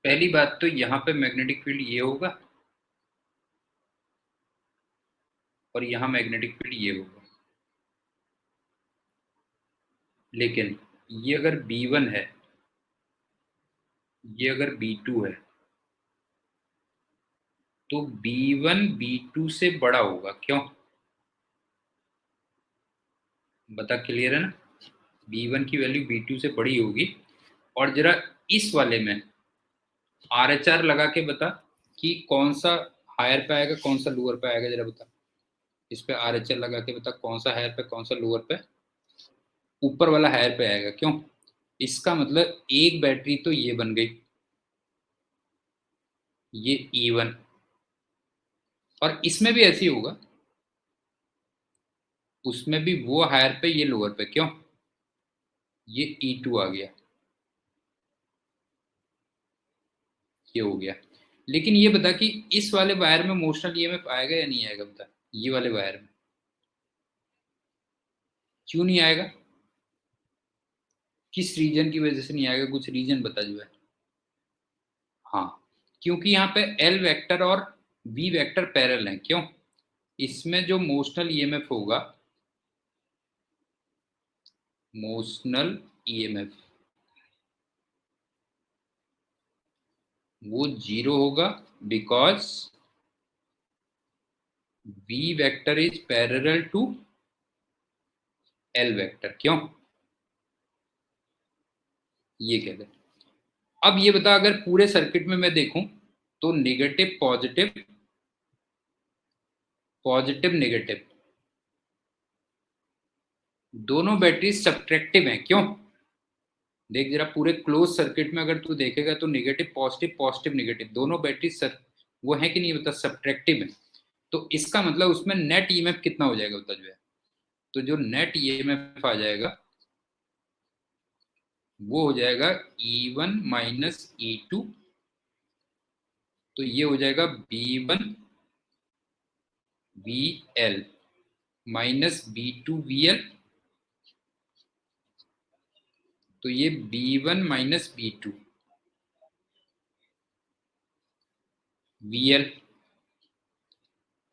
पहली बात तो यहाँ पे मैग्नेटिक फील्ड ये होगा और यहाँ मैग्नेटिक फील्ड ये होगा, लेकिन ये अगर B1 है, ये अगर B2 है, तो B1 B2 से बड़ा होगा, क्यों? बता, क्लियर है ना? B1 की वैल्यू B2 से बड़ी होगी। और जरा इस वाले में RHR लगा के बता कि कौन सा हायर पे आएगा कौन सा लोअर पे आएगा, जरा बता। इस पे RHL लगा के बता कौन सा हायर पे कौन सा लोअर पे, ऊपर वाला हायर पे आएगा। क्यों? इसका मतलब एक बैटरी तो ये बन गई, ये E1, और इसमें भी ऐसे ही होगा, उसमें भी वो हायर पे ये लोअर पे। क्यों? ये E2 आ गया, ये हो गया। लेकिन ये बता कि इस वाले वायर में मोशनल ईएमएफ आएगा या नहीं आएगा, बता। ये वाले वायर में क्यों नहीं आएगा? किस रीजन की वजह से नहीं आएगा? कुछ रीजन बता जो है। हाँ, क्योंकि यहाँ पे एल वेक्टर और बी वेक्टर पैरेलल हैं। क्यों? इसमें जो मोशनल ईएमएफ होगा, मोशनल ईएमएफ, वो जीरो होगा, because B vector is parallel to L vector. क्यों? ये कहते हैं। अब ये बता, अगर पूरे सर्किट में मैं देखूं तो नेगेटिव पॉजिटिव, पॉजिटिव नेगेटिव, दोनों बैटरी सब्ट्रैक्टिव हैं। क्यों? देख जरा, पूरे क्लोज सर्किट में अगर तू देखेगा तो नेगेटिव पॉजिटिव, पॉजिटिव नेगेटिव, दोनों बैटरी सर वो है कि नहीं बता, सब्ट्रैक्टिव है। तो इसका मतलब उसमें नेट ईएमएफ कितना हो जाएगा बता जो है। तो जो नेट ईएमएफ आ जाएगा वो हो जाएगा E1 माइनस E2। तो ये हो जाएगा B1 VL minus B2 VL। तो ये B1 माइनस B2 VL,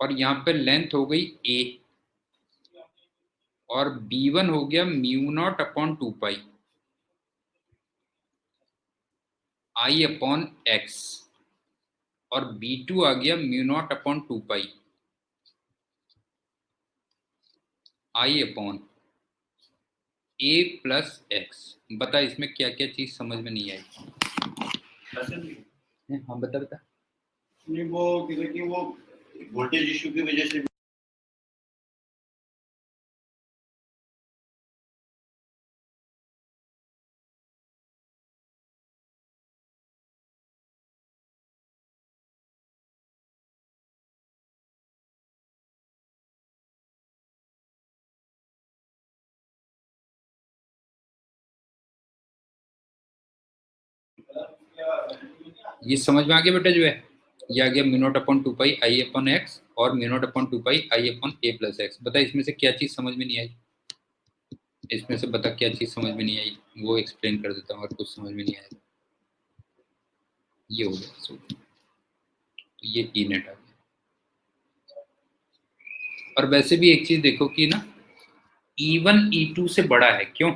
और यहाँ पे लेंथ हो गई A, और B1 हो गया mu naught upon 2 pi I upon x, और B2 आ गया mu naught upon 2 pi I upon A plus x. बता इसमें क्या क्या चीज समझ में नहीं आई? हाँ बता बता। नहीं, वो क्योंकि वो वोल्टेज इशू की वजह से ये समझ में आ गया बेटा जो है। ये आ गया mu naught upon 2 pi I upon x और mu naught upon 2 pi I upon A plus x. बता इसमें से क्या चीज समझ में नहीं आई? इसमें से बता क्या चीज समझ में नहीं आई, वो एक्सप्लेन कर देता हूँ अगर कुछ समझ में नहीं आया। ये हो गया, तो ये ई नेट आ गया। और वैसे भी एक चीज देखो कि ना, E1 E2 से बड़ा है। क्यों?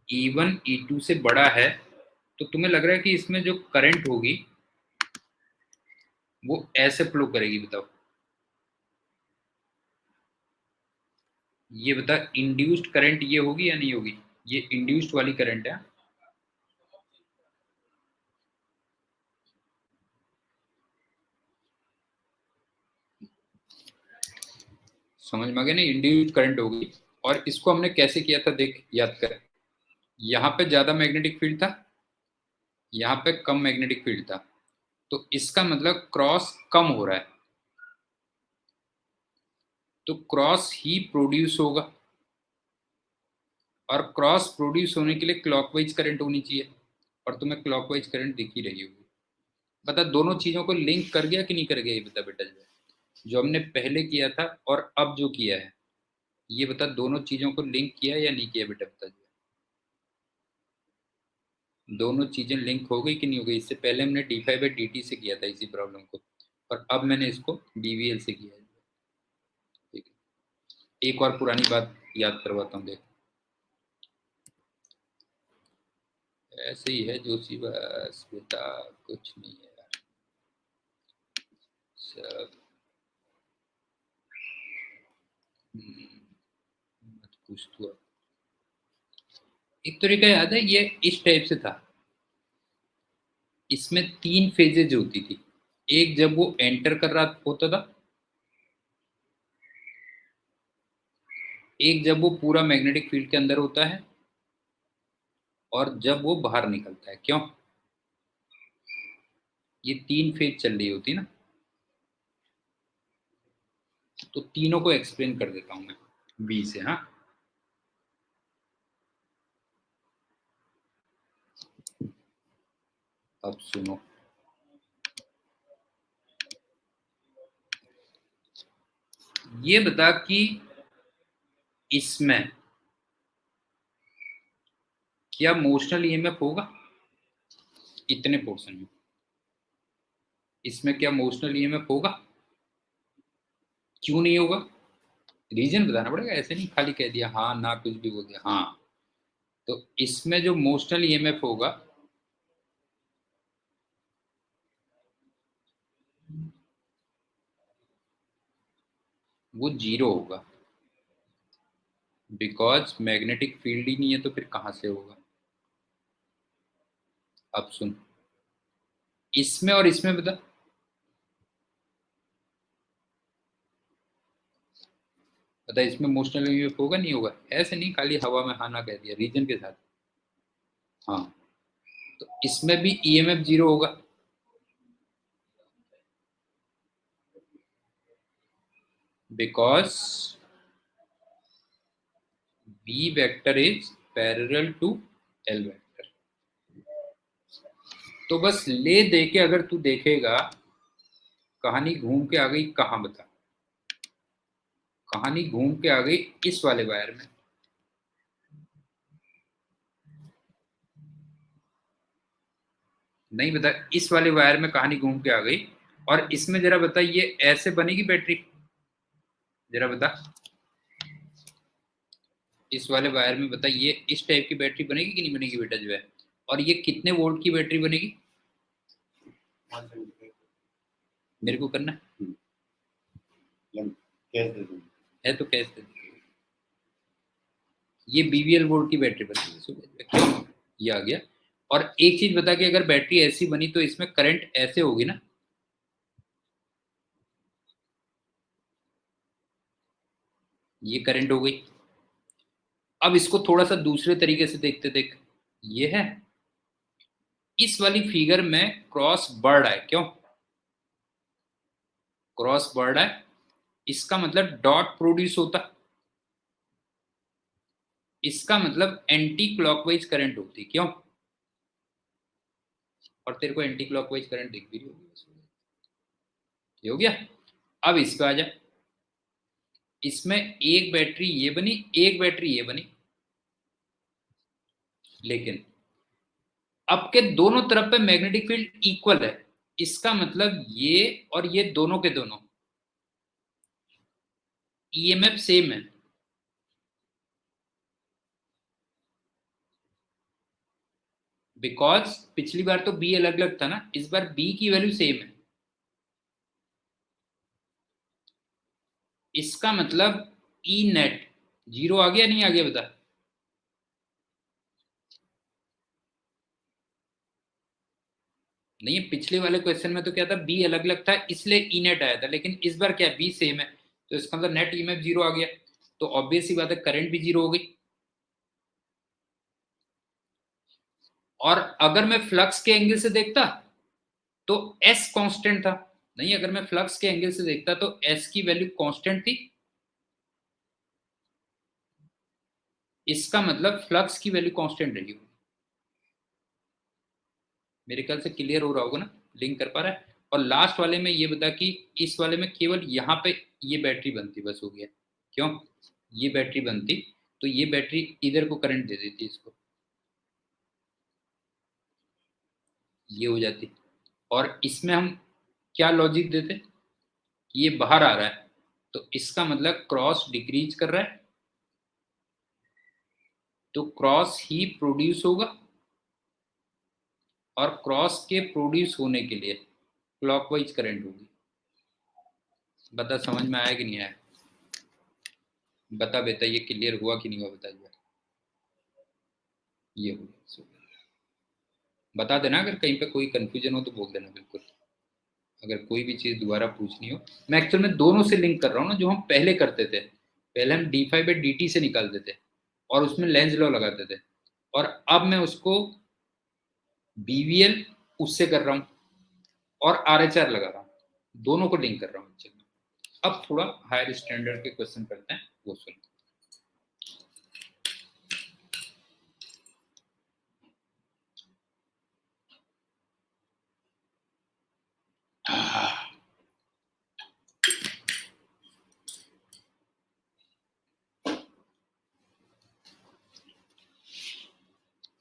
E1 E2 से बड़ा है, तो तुम्हें लग रहा है कि इसमें जो करंट होगी वो ऐसे फ्लो करेगी, बताओ। ये बता, इंड्यूस्ड करंट ये होगी या नहीं होगी? ये इंड्यूस्ड वाली करंट है। समझ में आ गया ना, इंड्यूस्ड करंट होगी। और इसको हमने कैसे किया था देख, याद कर। यहाँ पे ज्यादा मैग्नेटिक फील्ड था, यहाँ पे कम मैग्नेटिक फील्ड था, तो इसका मतलब क्रॉस कम हो रहा है, तो क्रॉस ही प्रोड्यूस होगा, और क्रॉस प्रोड्यूस होने के लिए क्लॉकवाइज करंट होनी चाहिए, और तुम्हें क्लॉकवाइज करंट दिख ही रही होगी। बता दोनों चीजों को लिंक कर गया कि नहीं कर गया, ये बता बेटा जो हमने पहले किया था और अब जो किया है, ये बता दोनों चीजों को लिंक किया या नहीं किया बेटा, बता। दोनों चीजें लिंक हो गई कि नहीं हो गई? इससे पहले हमने d5/dt से किया था इसी प्रॉब्लम को, और अब मैंने इसको dvl से किया है। ठीक है, एक और पुरानी बात याद करवाता हूँ, देख। ऐसे ही है जोशी, बस बेटा कुछ नहीं है यार, सब मत पूछ तू। एक तरीका याद है, ये इस टाइप से था। इसमें 3 फेजेज होती थी। एक जब वो एंटर कर रहा होता था, एक जब वो पूरा मैग्नेटिक फील्ड के अंदर होता है और जब वो बाहर निकलता है। क्यों? ये 3 फेज चल रही होती ना, तो तीनों को एक्सप्लेन कर देता हूं मैं बी से। हाँ, अब सुनो, ये बता कि इसमें क्या मोशनल ईएमएफ होगा? इतने पोर्शन में इसमें क्या मोशनल ईएमएफ होगा? क्यों नहीं होगा? रीजन बताना पड़ेगा, ऐसे नहीं खाली कह दिया हाँ ना कुछ भी बोल दिया। हाँ, तो इसमें जो मोशनल ईएमएफ होगा वो 0 होगा, बिकॉज मैग्नेटिक फील्ड ही नहीं है, तो फिर कहां से होगा? अब सुन, इसमें और इसमें बता, इसमें मोशनल ईएमएफ होगा नहीं होगा? ऐसे नहीं खाली हवा में हाँ ना कह दिया, रीजन के साथ। हाँ, तो इसमें भी ईएमएफ 0 होगा, because V vector is parallel to L vector। तो बस ले दे के अगर तू देखेगा, कहानी घूम के आ गई कहां बता? कहानी घूम के आ गई इस वाले वायर में। नहीं बता, इस वाले वायर में कहानी घूम के आ गई। और इसमें जरा बता, ये ऐसे बनेगी बैटरी? जरा बता, इस वाले वायर में बता, ये इस टाइप की बैटरी बनेगी कि नहीं बनेगी बेटा जो है? और ये कितने वोल्ट की बैटरी बनेगी? मेरे को करना है तो कैश दे दो। ये बीवीएल वोल्ट की बैटरी बनेगी, ये आ गया। और एक चीज बता कि अगर बैटरी ऐसी बनी तो इसमें करंट ऐसे होगी ना, ये करंट हो गई। अब इसको थोड़ा सा दूसरे तरीके से देखते, देख ये है, इस वाली फिगर में क्रॉस बढ़ रहा है। क्यों क्रॉस बढ़ रहा है? इसका मतलब डॉट प्रोड्यूस होता, इसका मतलब एंटी क्लॉकवाइज करंट होती। क्यों? और तेरे को एंटी क्लॉकवाइज करंट दिख भी रही होगी, ये हो गया। अब इस पे आ जा, इसमें एक बैटरी ये बनी, एक बैटरी ये बनी, लेकिन अब के दोनों तरफ पे मैग्नेटिक फील्ड इक्वल है। इसका मतलब ये और ये दोनों के दोनों ईएमएफ सेम है। बिकॉज पिछली बार तो बी अलग अलग था ना, इस बार बी की वैल्यू सेम है। इसका मतलब ई नेट 0 आ गया नहीं आ गया बता? नहीं, पिछले वाले क्वेश्चन में तो क्या था, बी अलग अलग था इसलिए ई नेट आया था, लेकिन इस बार क्या बी सेम है, तो इसका मतलब नेट ईएमएफ 0 आ गया। तो ऑब्वियस सी बात है करंट भी 0 हो गई। और अगर मैं फ्लक्स के एंगल से देखता तो एस कांस्टेंट था। नहीं, अगर मैं फ्लक्स के एंगल से देखता तो एस की वैल्यू कांस्टेंट थी। इसका मतलब फ्लक्स की वैल्यू कांस्टेंट रही होगी। मेरे ख्याल से क्लियर हो रहा होगा ना, लिंक कर पा रहा है? और लास्ट वाले में ये बता कि इस वाले में केवल यहाँ पे ये बैटरी बनती, बस हो गया। क्यों? ये बैटरी बनती तो ये बैटरी इधर को करंट दे देती इसको, ये हो जाती। और इसमें हम क्या लॉजिक देते, ये बाहर आ रहा है तो इसका मतलब क्रॉस डिक्रीज कर रहा है, तो क्रॉस ही प्रोड्यूस होगा। और क्रॉस के प्रोड्यूस होने के लिए क्लॉकवाइज करंट होगी। बता समझ में आया कि नहीं आया? बता बेटा, ये क्लियर हुआ कि नहीं हुआ? बता दिया, ये हो गया। बता देना, अगर कहीं पे कोई कंफ्यूजन हो तो बोल देना बिल्कुल। अगर कोई भी चीज़ दोबारा पूछनी हो, मैं एक्चुअल में दोनों से लिंक कर रहा हूँ ना, जो हम पहले करते थे पहले हम d5/dt से निकालते थे और उसमें लेंज लॉ लगाते थे, और अब मैं उसको BVL उससे कर रहा हूँ और RHR लगा रहा हूँ, दोनों को लिंक कर रहा हूँ। अब थोड़ा हायर स्टैंडर्ड के क्वेश्चन करते हैं, वो सुनो।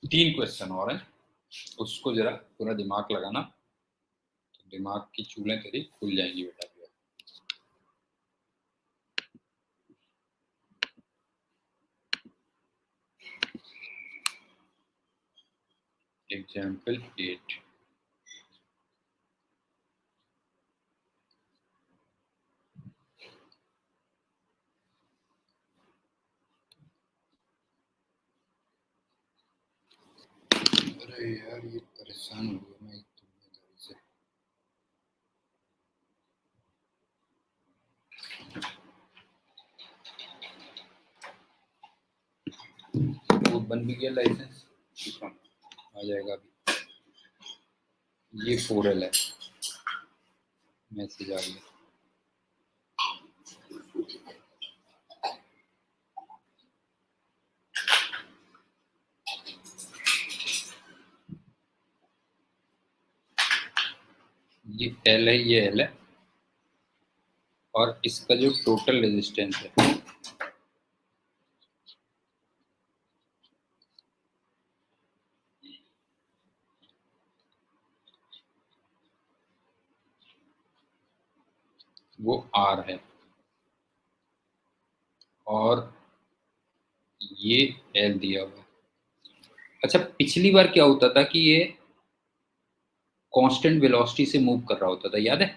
तीन क्वेश्चन और हैं, उसको जरा पूरा दिमाग लगाना, तो दिमाग की चूलें तेरी खुल जाएंगी बेटा। एग्जाम्पल 8। अरे यार ये परेशान हो गया मैं जिम्मेदारी से। वो बन भी गया लाइसेंस, आ जाएगा अभी। ये 4L है, मैसेज आ गया। ये L है, ये L है, और इसका जो टोटल रेजिस्टेंस है वो R है, और ये L दिया हुआ है। अच्छा, पिछली बार क्या होता था कि ये कांस्टेंट वेलोसिटी से मूव कर रहा होता था, याद है?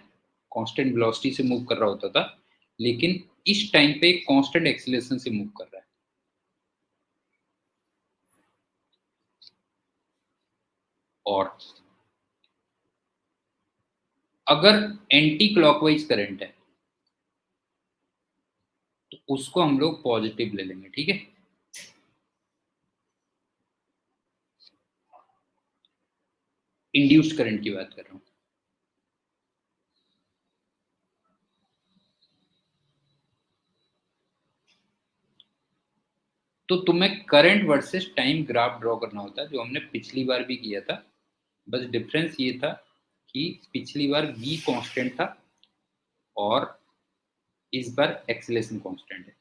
कांस्टेंट वेलोसिटी से मूव कर रहा होता था, लेकिन इस टाइम पे कांस्टेंट एक्सीलरेशन से मूव कर रहा है। और अगर एंटी क्लॉकवाइज करंट है तो उसको हम लोग पॉजिटिव ले लेंगे, ठीक है? इंड्यूस्ड करंट की बात कर रहा हूं। तो तुम्हें current versus time graph draw करना होता है, जो हमने पिछली बार भी किया था। बस डिफरेंस ये था कि पिछली बार v कांस्टेंट था और इस बार एक्सीलरेशन कांस्टेंट है।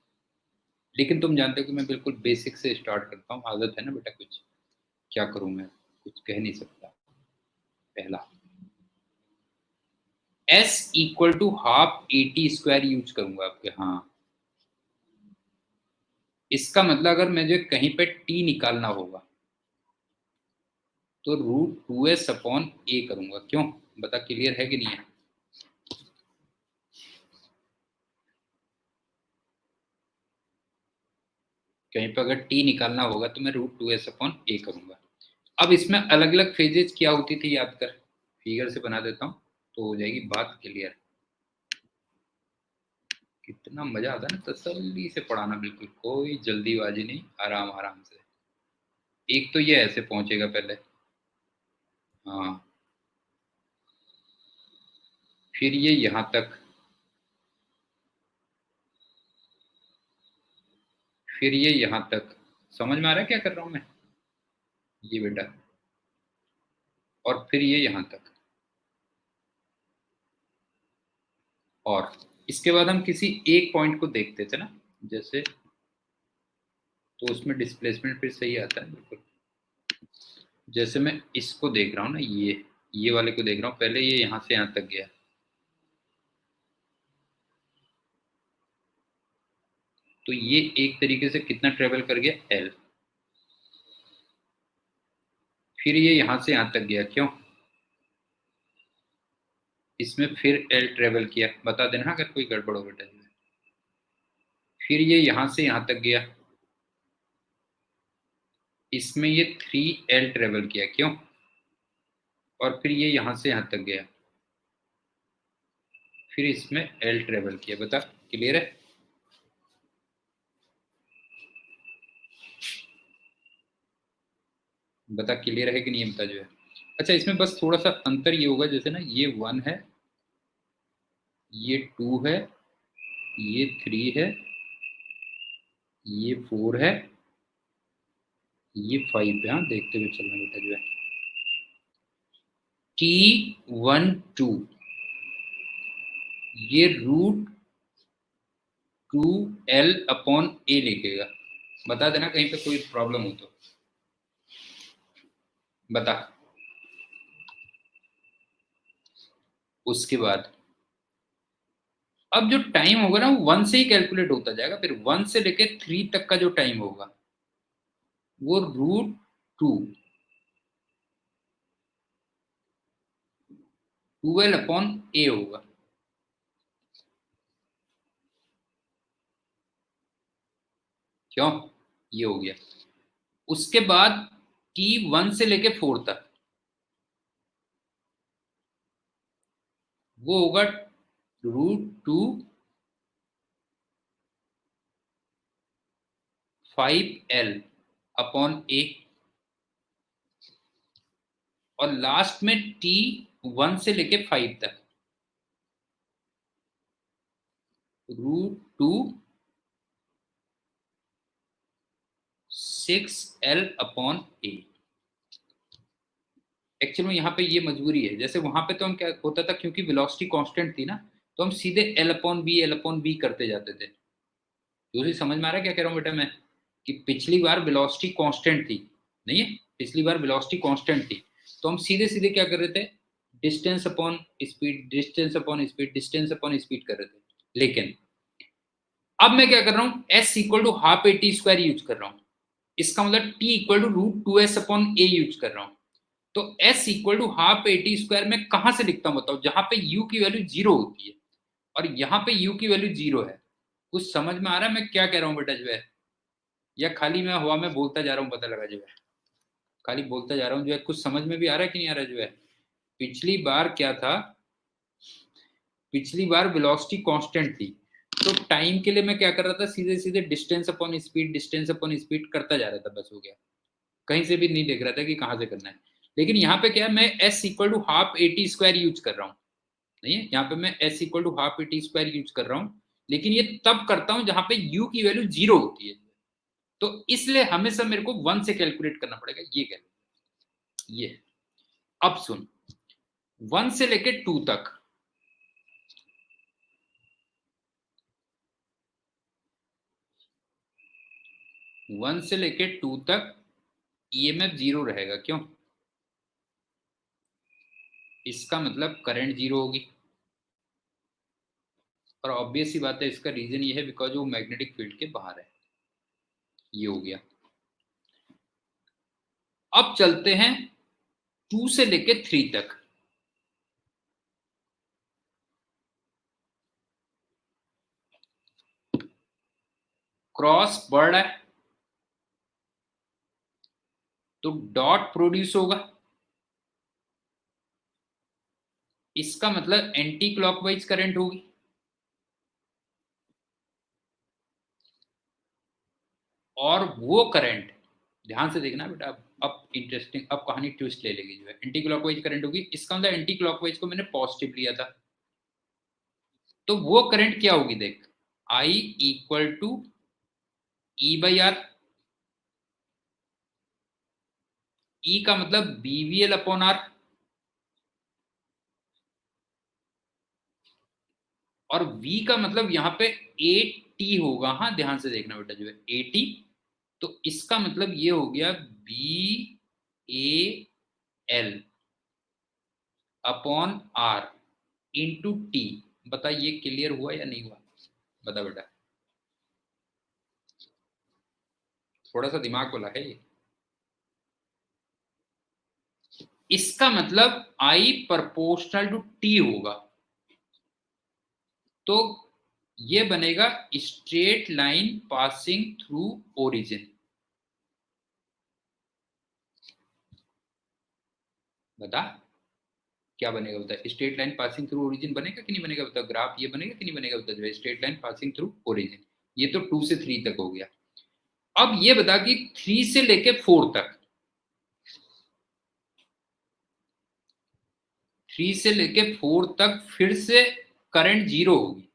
लेकिन तुम जानते हो कि मैं बिल्कुल बेसिक से स्टार्ट करता हूँ, आदत है ना बेटा, कुछ क्या करूं मैं, कुछ कह नहीं सकता। पहला S equal to half AT² use करूंगा आपके। हाँ, इसका मतलब अगर मुझे कहीं पे T निकालना होगा तो √2s/a करूंगा। क्यों, बता, क्लियर है कि नहीं है? कहीं पर अगर T निकालना होगा तो मैं √2s/a करूंगा। अब इसमें अलग अलग फेजेस क्या होती थी याद कर, फिगर से बना देता हूं तो हो जाएगी बात क्लियर। कितना मजा आता है ना तसल्ली से पढ़ाना, बिल्कुल कोई जल्दीबाजी नहीं, आराम आराम से। एक तो ये ऐसे पहुंचेगा पहले, हाँ, फिर ये यहां तक, फिर ये यहां तक। समझ में आ रहा है क्या कर रहा हूं मैं? ये बेटा, और फिर ये यहां तक। और इसके बाद हम किसी एक पॉइंट को देखते थे ना, जैसे, तो उसमें डिस्प्लेसमेंट फिर सही आता है बिल्कुल। जैसे मैं इसको देख रहा हूँ ना, ये वाले को देख रहा हूँ, पहले ये यहाँ से यहाँ तक गया, तो ये एक तरीके से कितना ट्रेवल कर गया, L। फिर ये यहाँ से यहाँ तक गया, क्यों? इसमें फिर L ट्रेवल किया, बता देना अगर कोई गड़बड़ हो बेटा। फिर ये यहाँ से यहाँ तक गया, इसमें ये 3L ट्रेवल किया, क्यों? और फिर ये यहाँ से यहाँ तक गया, फिर इसमें L ट्रेवल किया। बता, क्लियर है? बता क्लियर है कि नहीं बता जो है। अच्छा इसमें बस थोड़ा सा अंतर ये होगा, जैसे ना ये 1 है, ये 2 है, ये 3 है, ये 4 है, ये 5 है। हाँ देखते हुए चलना बेटा जो है। T12 ये √2L/A लिखेगा। बता देना कहीं पे कोई प्रॉब्लम हो तो बता। उसके बाद अब जो टाइम होगा ना वो 1 से ही कैलकुलेट होता जाएगा, फिर 1 से लेके 3 तक का जो टाइम होगा वो √2 12/A होगा। क्यों? ये हो गया। उसके बाद T1 से लेके 4 तक वो होगा √2 5L/A। और लास्ट में T1 से लेके 5 तक √2 6L/A। एक्चुअली में यहाँ पे ये मजबूरी है, जैसे वहां पे तो हम क्या होता था, क्योंकि वेलोसिटी कांस्टेंट थी ना, तो हम सीधे L/B करते जाते थे। दूसरी समझ में आ रहा है क्या कह रहा हूँ बेटा मैं, कि पिछली बार वेलोसिटी कांस्टेंट थी, नहीं है, पिछली बार वेलोसिटी कांस्टेंट थी, तो हम सीधे सीधे क्या कर रहे थे, distance upon speed, distance upon speed, distance upon speed कर रहे थे। लेकिन अब मैं क्या कर रहा हूँ, S=12 AT² यूज कर रहा हूँ। इसका मतलब T=√2S/A यूज कर रहा हूँ। तो S=12 AT² में कहां से लिखता हूं बताओ, जहां पे U की वैल्यू 0 होती है और यहाँ पे U की वैल्यू 0 है। कुछ समझ में आ रहा है मैं क्या कह रहा हूँ बेटा जो है, या खाली मैं हवा में बोलता जा रहा हूँ, पता लगा जो है खाली बोलता जा रहा हूँ जो है। कुछ समझ में भी आ रहा है कि नहीं आ रहा जो है। पिछली बार क्या था, पिछली बार वेलोसिटी कांस्टेंट थी, तो टाइम के लिए मैं क्या कर रहा था, सीधे सीधे distance upon speed, distance upon speed करता जा रहा था, बस हो गया। कहीं से भी नहीं देख रहा था कि कहां से करना है। लेकिन यहाँ पे क्या है, मैं S=12 AT² यूज कर रहा हूँ, नहीं है, यहाँ पे मैं S=12 AT² यूज कर रहा हूँ। लेकिन ये तब करता हूं जहां पे U की वैल्यू 0 होती है, तो इसलिए हमेशा मेरे को 1 से कैलकुलेट करना पड़ेगा। ये क्या, ये अब सुन, 1 से लेके 2 तक 1 से लेके 2 तक EMF 0 रहेगा। क्यों? इसका मतलब करंट 0 होगी, और ऑब्वियस सी बात है, इसका रीजन ये है बिकॉज वो मैग्नेटिक फील्ड के बाहर है। ये हो गया। अब चलते हैं 2 से लेके 3 तक। क्रॉस बढ़ रहा है तो डॉट प्रोड्यूस होगा, इसका मतलब एंटी क्लॉकवाइज करंट होगी। और वो करंट, ध्यान से देखना बेटा, अब इंटरेस्टिंग, अब कहानी ट्विस्ट ले लेगी जो है। एंटी क्लॉकवाइज करंट होगी, इसका मतलब एंटी क्लॉकवाइज को मैंने पॉजिटिव लिया था, तो वो करंट क्या होगी देख, I=E/R। E का मतलब BVL/R, और V का मतलब यहाँ पे AT होगा। हाँ ध्यान से देखना बेटा जो है, AT, तो इसका मतलब ये हो गया BAL/R × T। बता ये क्लियर हुआ या नहीं हुआ, बता बेटा, थोड़ा सा दिमाग वाला है ये। इसका मतलब I∝T होगा, तो ये बनेगा straight line passing through origin. बता क्या बनेगा, बता। Straight line passing through origin बनेगा कि नहीं बनेगा, बता। ग्राफ ये बनेगा कि नहीं बनेगा, बता जो है। Straight line passing through origin, ये तो 2 से 3 तक हो गया। अब ये बता कि 3 से लेके 4 तक 3 से लेके 4 तक फिर से करंट 0 होगी।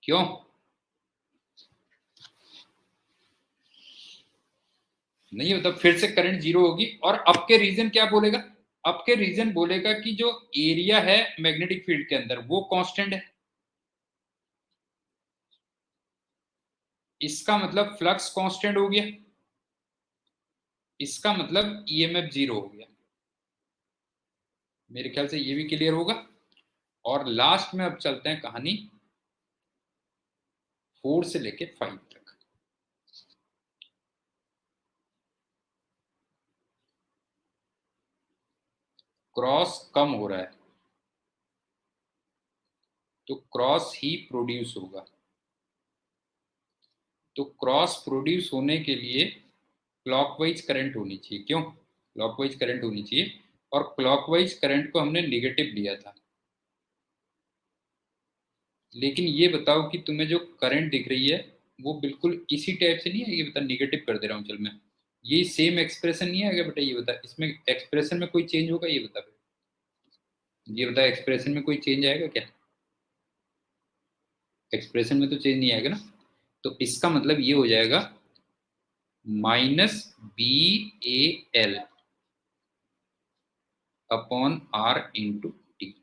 क्यों? नहीं होता, फिर से करंट 0 होगी। और अब के रीजन क्या बोलेगा? अब के रीजन बोलेगा कि जो एरिया है मैग्नेटिक फील्ड के अंदर वो कांस्टेंट है। इसका मतलब फ्लक्स कांस्टेंट हो गया, इसका मतलब ईएमएफ 0 हो गया। मेरे ख्याल से ये भी क्लियर होगा। और लास्ट में अब चलते हैं कहानी 4 से लेके 5 तक। क्रॉस कम हो रहा है तो क्रॉस ही प्रोड्यूस होगा। तो क्रॉस प्रोड्यूस होने के लिए क्लॉकवाइज करंट होनी चाहिए। क्यों? क्लॉकवाइज करंट होनी चाहिए। और क्लॉकवाइज करंट को हमने नेगेटिव लिया था। लेकिन ये बताओ कि तुम्हें जो करंट दिख रही है वो बिल्कुल इसी टाइप से नहीं है? ये बता, नेगेटिव कर दे रहा हूँ चल मैं। ये सेम एक्सप्रेशन नहीं आएगा बेटा? ये बता, इसमें एक्सप्रेशन में कोई चेंज होगा? ये बता, ये बता, एक्सप्रेशन में कोई चेंज आएगा क्या? एक्सप्रेशन में तो चेंज नहीं आएगा ना। तो इसका मतलब ये हो जाएगा -BAL upon R into T.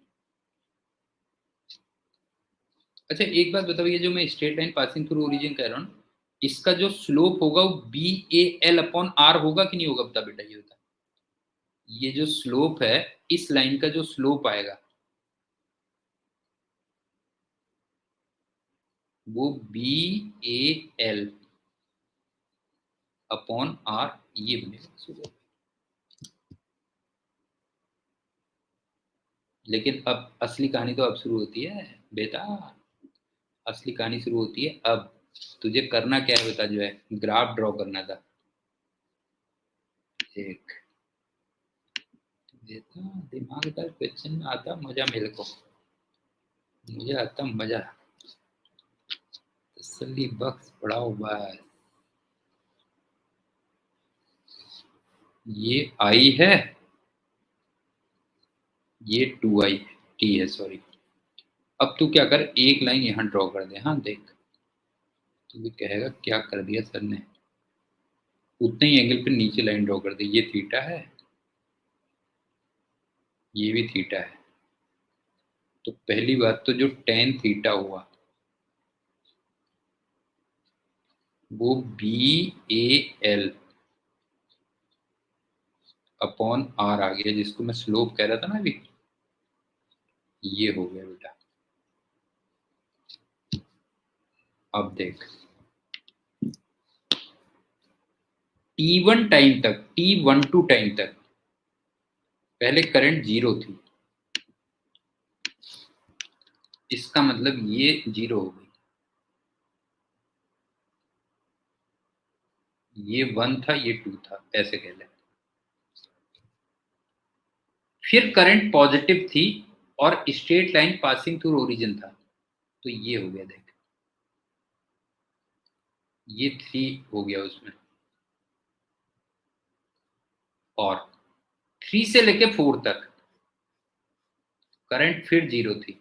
अच्छा एक बात बताओ, ये जो मैं straight line passing through origin कह रहा हूँ, इसका जो स्लोप होगा वो BAL अपॉन R होगा कि नहीं होगा? बता बेटा, ये बता। ये जो स्लोप है, इस लाइन का जो स्लोप आएगा वो BAL अपॉन R ये बनेगा। लेकिन अब असली कहानी तो अब शुरू होती है बेटा। असली कहानी शुरू होती है अब। तुझे करना क्या है बता, जो है ग्राफ ड्रॉ करना था। एक देता दिमागदार क्वेश्चन में आता मजा मेरे को, मुझे आता मजा। तसल्ली बख्श पढ़ाओ बस। ये आई है, ये 2i टी है, सॉरी। अब तू क्या कर, एक लाइन यहाँ ड्रॉ कर दे। हाँ देख, तू भी कहेगा क्या कर दिया सर ने। उतने ही एंगल पे नीचे लाइन ड्रॉ कर दे। ये थीटा है, ये भी थीटा है। तो पहली बात तो जो टेन थीटा हुआ वो BAL अपॉन R आ गया, जिसको मैं स्लोप कह रहा था ना अभी। ये हो गया बेटा। अब देख, T1 टाइम तक, T12 टाइम तक पहले करंट 0 थी। इसका मतलब ये 0 हो गई। ये 1 था, ये 2 था, ऐसे कह ले। फिर करंट पॉजिटिव थी और straight line passing through origin था। तो ये हो गया देख, ये 3 हो गया उसमें। और 3 से लेके 4 तक करंट फिर 0 थी।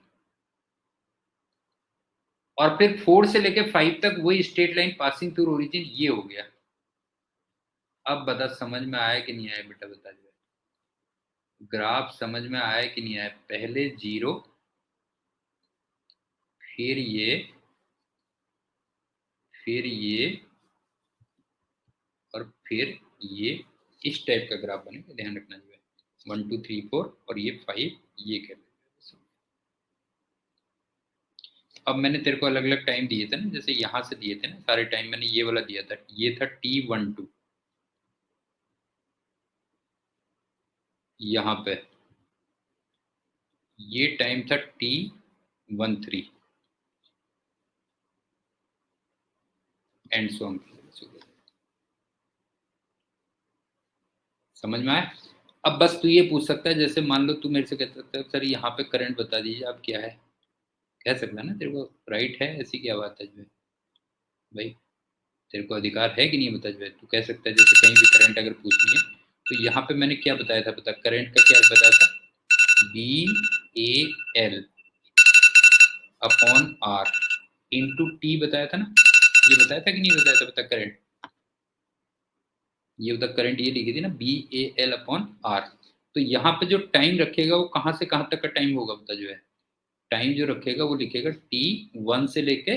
और फिर 4 से लेके 5 तक वही straight line passing through origin, ये हो गया। अब बता समझ में आया कि नहीं आया बेटा? बता जो, ग्राफ समझ में आया कि नहीं आया? पहले 0, फिर ये, फिर ये, और फिर ये। इस टाइप का ग्राफ बनेगा, ध्यान रखना जो है। 1 2 3 4 और ये 5, ये क्या। अब मैंने तेरे को अलग अलग टाइम दिए थे ना, जैसे यहां से दिए थे ना सारे टाइम, मैंने ये वाला दिया था, ये था T12। यहाँ पे ये टाइम था T13 एंड सो ऑन। समझ में आया? अब बस तू ये पूछ सकता है, जैसे मान लो तू मेरे से कह सकता है सर यहाँ पे करंट बता दीजिए आप, क्या है? कह सकता है ना, तेरे को राइट है, ऐसी क्या बात है जो है भाई। तेरे को अधिकार है कि नहीं बता जो है, तू कह सकता है। जैसे कहीं भी करंट अगर पूछनी है तो यहाँ पे मैंने क्या बताया था, पता करंट का क्या बताया था, BAL upon R into T बताया था ना, ये बताया था कि नहीं बताया था, पता करंट, ये बता करंट ये लिखी थी ना BAL अपॉन R। तो यहाँ पे जो टाइम रखेगा वो कहाँ से कहाँ तक का टाइम होगा, बता जो है टाइम जो रखेगा वो लिखेगा T1 से लेके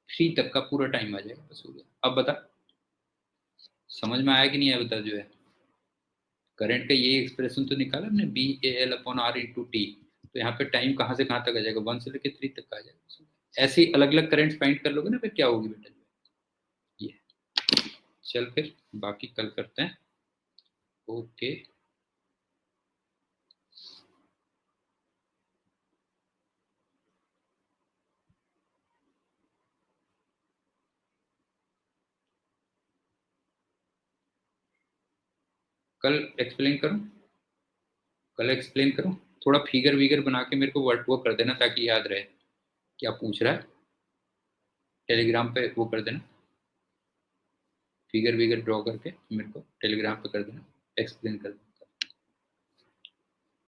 3 तक का पूरा टाइम आ जाएगा, बस हो गया। अब बता समझ में आया कि नहीं आया, बता जो है करंट का ये एक्सप्रेशन तो निकाला हमने BAL upon R into T, तो यहाँ पे टाइम कहाँ से कहाँ तक आ जाएगा, 1 से लेके 3 तक का आ जाएगा। ऐसे ही अलग अलग करंट फाइंड कर लोगे ना, फिर क्या होगी बेटा, ये चल फिर बाकी कल करते हैं। ओके कल एक्सप्लेन करूँ, कल एक्सप्लेन करूँ, थोड़ा फिगर विगर बना के मेरे को वर्क कर देना ताकि याद रहे क्या पूछ रहा है, टेलीग्राम पे वो कर देना, फिगर विगर ड्रॉ करके मेरे को टेलीग्राम पे कर देना, एक्सप्लेन कर देना।